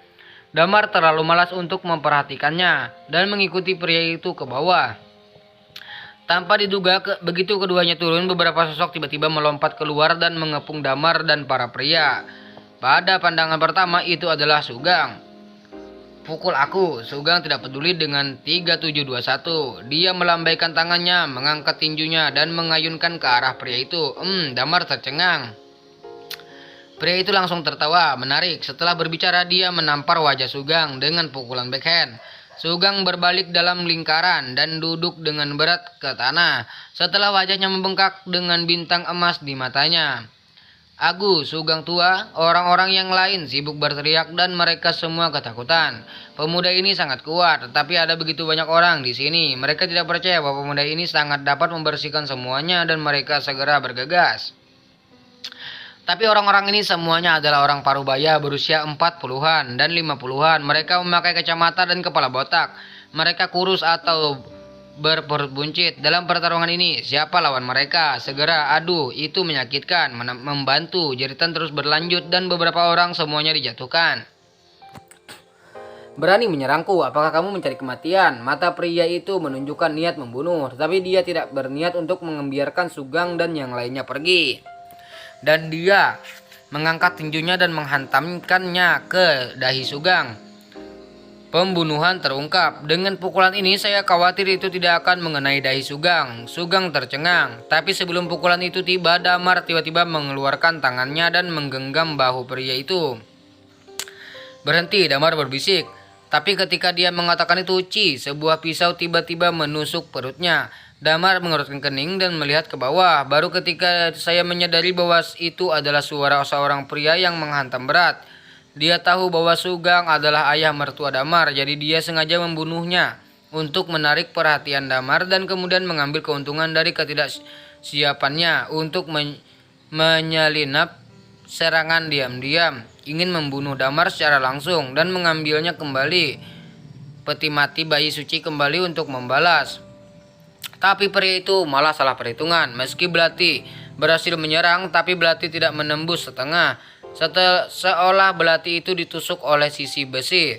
Damar terlalu malas untuk memperhatikannya dan mengikuti pria itu ke bawah. Tanpa diduga, begitu keduanya turun, beberapa sosok tiba-tiba melompat keluar dan mengepung Damar dan para pria. Pada pandangan pertama itu adalah Sugang. Pukul aku, Sugang tidak peduli dengan 3721. Dia melambaikan tangannya, mengangkat tinjunya, dan mengayunkan ke arah pria itu. Damar tercengang. Pria itu langsung tertawa, menarik. Setelah berbicara, dia menampar wajah Sugang dengan pukulan backhand. Sugang berbalik dalam lingkaran dan duduk dengan berat ke tanah. Setelah wajahnya membengkak dengan bintang emas di matanya. Agu, Sugang tua, orang-orang yang lain sibuk berteriak dan mereka semua ketakutan. Pemuda ini sangat kuat, tetapi ada begitu banyak orang di sini. Mereka tidak percaya bahwa pemuda ini sangat dapat membersihkan semuanya dan mereka segera bergegas. Tapi orang-orang ini semuanya adalah orang parubaya berusia 40-an dan 50-an. Mereka memakai kacamata dan kepala botak. Mereka kurus atau berperut buncit. Dalam pertarungan ini, siapa lawan mereka? Segera, aduh, itu menyakitkan, membantu. Jeritan terus berlanjut dan beberapa orang semuanya dijatuhkan. Berani menyerangku, apakah kamu mencari kematian? Mata pria itu menunjukkan niat membunuh, tetapi dia tidak berniat untuk membiarkan Sugang dan yang lainnya pergi. Dan dia mengangkat tinjunya dan menghantamkannya ke dahi Sugang. Pembunuhan terungkap. Dengan pukulan ini saya khawatir itu tidak akan mengenai dahi Sugang. Sugang tercengang. Tapi sebelum pukulan itu tiba, Damar tiba-tiba mengeluarkan tangannya dan menggenggam bahu pria itu. Berhenti, Damar berbisik. Tapi ketika dia mengatakan itu, sebuah pisau tiba-tiba menusuk perutnya. Damar mengerutkan kening dan melihat ke bawah. Baru ketika saya menyadari bahwa itu adalah suara seorang pria yang menghantam berat. Dia tahu bahwa Sugang adalah ayah mertua Damar, jadi dia sengaja membunuhnya untuk menarik perhatian Damar dan kemudian mengambil keuntungan dari ketidaksiapannya untuk menyelinap serangan diam-diam, ingin membunuh Damar secara langsung dan mengambilnya kembali. Peti mati bayi suci kembali untuk membalas. Tapi pria itu malah salah perhitungan. Meski belati berhasil menyerang, tapi belati tidak menembus setengah. Seolah belati itu ditusuk oleh sisi besi.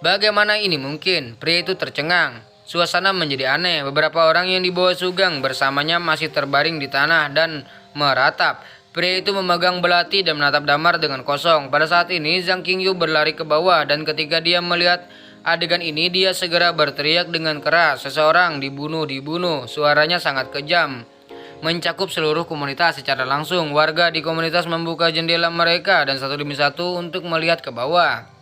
Bagaimana ini mungkin? Pria itu tercengang. Suasana menjadi aneh. Beberapa orang yang dibawa Sugeng bersamanya masih terbaring di tanah dan meratap. Pria itu memegang belati dan menatap Damar dengan kosong. Pada saat ini Zhang Qingyu berlari ke bawah dan ketika dia melihat adegan ini dia segera berteriak dengan keras. Seseorang dibunuh. Suaranya sangat kejam, mencakup seluruh komunitas secara langsung. Warga di komunitas membuka jendela mereka dan satu demi satu untuk melihat ke bawah.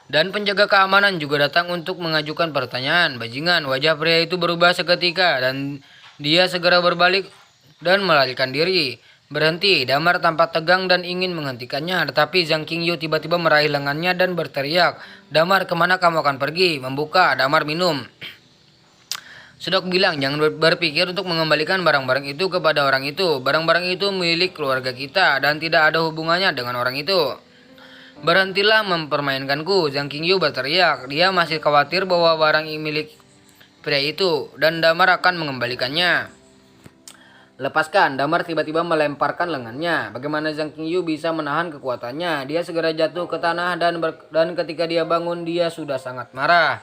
Dan penjaga keamanan juga datang untuk mengajukan pertanyaan. Bajingan, wajah pria itu berubah seketika dan dia segera berbalik dan melarikan diri. Berhenti, Damar tampak tegang dan ingin menghentikannya, tetapi Zhang Qingyu tiba-tiba meraih lengannya dan berteriak, "Damar, kemana kamu akan pergi?" Membuka, Damar minum. Sudah aku bilang, jangan berpikir untuk mengembalikan barang-barang itu kepada orang itu. Barang-barang itu milik keluarga kita dan tidak ada hubungannya dengan orang itu. Berhentilah mempermainkanku, Zhang Qingyu berteriak. Dia masih khawatir bahwa barang milik pria itu dan Damar akan mengembalikannya. Lepaskan, Damar tiba-tiba melemparkan lengannya. Bagaimana Zhang Qingyu bisa menahan kekuatannya? Dia segera jatuh ke tanah dan ketika dia bangun dia sudah sangat marah.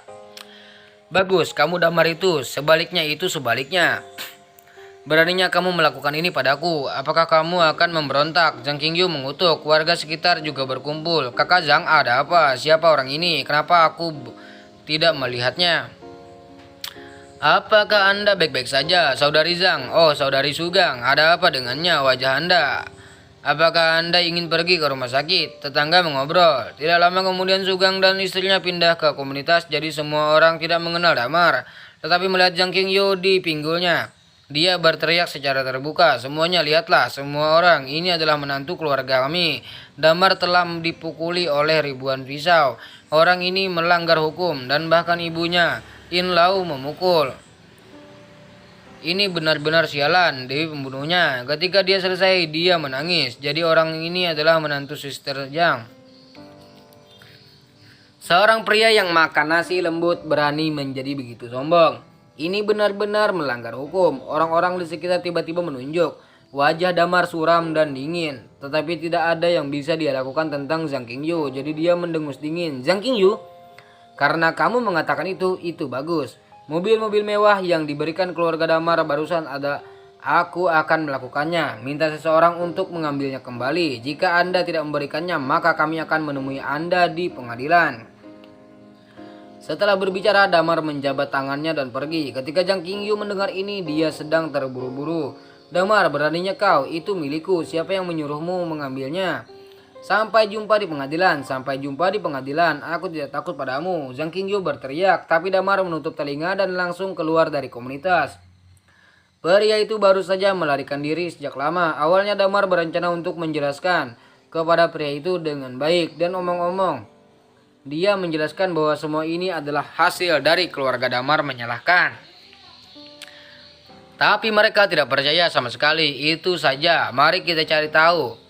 Bagus, kamu Damar itu. Sebaliknya itu sebaliknya. Beraninya kamu melakukan ini padaku. Apakah kamu akan memberontak? Zhang Qingyu mengutuk. Warga sekitar juga berkumpul. Kakak Zhang, ada apa? Siapa orang ini? Kenapa aku tidak melihatnya? Apakah Anda baik-baik saja, Saudari Zhang? Oh, Saudari Sugeng, ada apa dengannya wajah Anda? Apakah Anda ingin pergi ke rumah sakit? Tetangga mengobrol. Tidak lama kemudian Sugeng dan istrinya pindah ke komunitas, jadi semua orang tidak mengenal Damar. Tetapi melihat Zhang Qingyu di pinggulnya, dia berteriak secara terbuka. Semuanya lihatlah, semua orang, ini adalah menantu keluarga kami. Damar telah dipukuli oleh ribuan pisau. Orang ini melanggar hukum dan bahkan ibunya In Lau memukul. Ini benar-benar sialan, Dewi pembunuhnya. Ketika dia selesai, dia menangis. Jadi orang ini adalah menantu Suster Zhang. Seorang pria yang makan nasi lembut berani menjadi begitu sombong. Ini benar-benar melanggar hukum. Orang-orang di sekitar tiba-tiba menunjuk. Wajah Damar suram dan dingin. Tetapi tidak ada yang bisa dia lakukan tentang Zhang Qingyu. Jadi dia mendengus dingin. Zhang Qingyu, karena kamu mengatakan itu bagus. Mobil-mobil mewah yang diberikan keluarga Damar barusan ada. Aku akan melakukannya. Minta seseorang untuk mengambilnya kembali. Jika Anda tidak memberikannya, maka kami akan menemui Anda di pengadilan. Setelah berbicara, Damar menjabat tangannya dan pergi. Ketika Zhang Qingyu mendengar ini, dia sedang terburu-buru. Damar, beraninya kau, itu milikku. Siapa yang menyuruhmu mengambilnya? Sampai jumpa di pengadilan, aku tidak takut padamu. Zhang Qingyu berteriak, tapi Damar menutup telinga dan langsung keluar dari komunitas. Pria itu baru saja melarikan diri sejak lama. Awalnya Damar berencana untuk menjelaskan kepada pria itu dengan baik dan omong-omong. Dia menjelaskan bahwa semua ini adalah hasil dari keluarga Damar menyalahkan. Tapi mereka tidak percaya sama sekali. Itu saja, mari kita cari tahu.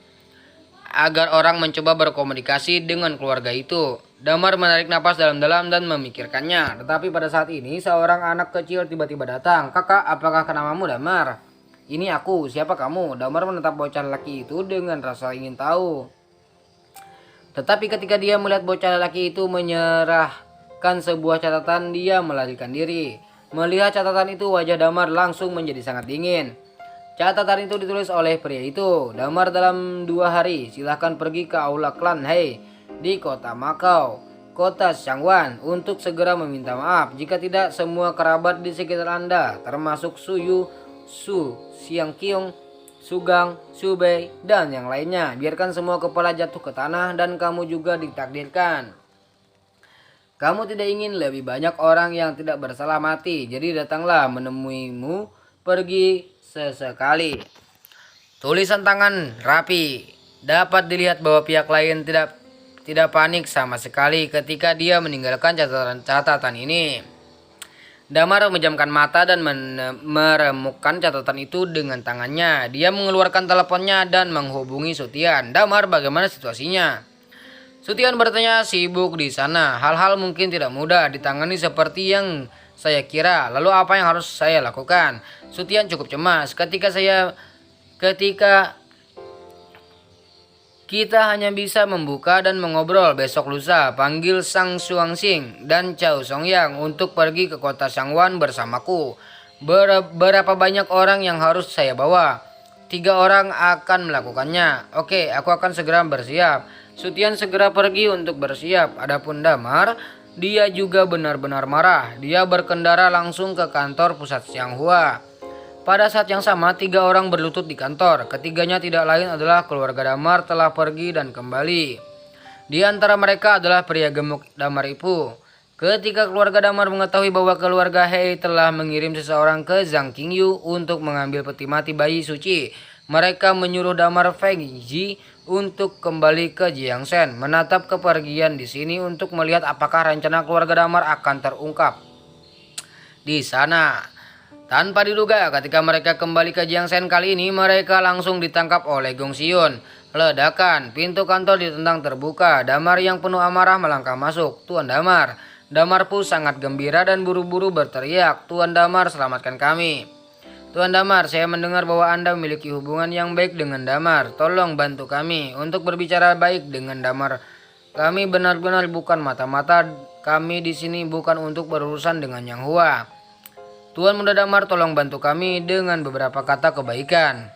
Agar orang mencoba berkomunikasi dengan keluarga itu. Damar menarik napas dalam-dalam dan memikirkannya. Tetapi pada saat ini seorang anak kecil tiba-tiba datang. Kakak, apakah namamu Damar? Ini aku, siapa kamu? Damar menatap bocah lelaki itu dengan rasa ingin tahu. Tetapi ketika dia melihat bocah lelaki itu menyerahkan sebuah catatan, dia melarikan diri. Melihat catatan itu, wajah Damar langsung menjadi sangat dingin. Catatan itu ditulis oleh pria itu. Damar, dalam 2 hari silahkan pergi ke aula klan Hei di kota Makau, kota Shangwan, untuk segera meminta maaf. Jika tidak, semua kerabat di sekitar Anda, termasuk Suyu, Su, Siang Kyung, Sugang, Subei, dan yang lainnya, biarkan semua kepala jatuh ke tanah dan kamu juga ditakdirkan. Kamu tidak ingin lebih banyak orang yang tidak bersalah mati, jadi datanglah menemuimu, pergi sesekali. Tulisan tangan rapi. Dapat dilihat bahwa pihak lain tidak panik sama sekali ketika dia meninggalkan catatan ini. Damar memejamkan mata dan meremukkan catatan itu dengan tangannya. Dia mengeluarkan teleponnya dan menghubungi Sutian. Damar, bagaimana situasinya? Sutian bertanya, sibuk di sana. Hal-hal mungkin tidak mudah ditangani seperti yang saya kira. Lalu apa yang harus saya lakukan? Sutian cukup cemas ketika Kita hanya bisa membuka dan mengobrol besok lusa. Panggil Sang Suangsing dan Chao Songyang untuk pergi ke kota Sangwan bersamaku. Berapa banyak orang yang harus saya bawa? 3 orang akan melakukannya. Oke, aku akan segera bersiap. Sutian segera pergi untuk bersiap. Adapun Damar, dia juga benar-benar marah. Dia berkendara langsung ke kantor pusat Xianghua. Pada saat yang sama, 3 orang berlutut di kantor. Ketiganya tidak lain adalah keluarga Damar telah pergi dan kembali. Di antara mereka adalah pria gemuk Damar Ipu. Ketika keluarga Damar mengetahui bahwa keluarga Hei telah mengirim seseorang ke Zhang Qingyu untuk mengambil peti mati bayi suci, mereka menyuruh Damar Fengji untuk kembali ke Jiangsen, menatap kepergian di sini untuk melihat apakah rencana keluarga Damar akan terungkap di sana. Tanpa diduga, ketika mereka kembali ke Jiangsen kali ini, mereka langsung ditangkap oleh Gong Xiun. Ledakan, pintu kantor ditendang terbuka. Damar yang penuh amarah melangkah masuk. Tuan Damar. Damar pun sangat gembira dan buru-buru berteriak, "Tuan Damar, selamatkan kami." "Tuan Damar, saya mendengar bahwa Anda memiliki hubungan yang baik dengan Damar. Tolong bantu kami untuk berbicara baik dengan Damar. Kami benar-benar bukan mata-mata. Kami di sini bukan untuk berurusan dengan Yang Hua. Tuan Muda Damar, tolong bantu kami dengan beberapa kata kebaikan."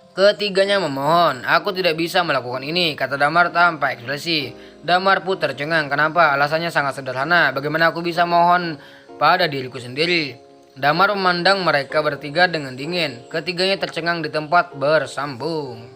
Ketiganya memohon, "Aku tidak bisa melakukan ini," kata Damar tanpa ekspresi. Damar pun tercengang. Kenapa? Alasannya sangat sederhana. Bagaimana aku bisa mohon pada diriku sendiri? Damar memandang mereka bertiga dengan dingin. Ketiganya tercengang di tempat bersambung.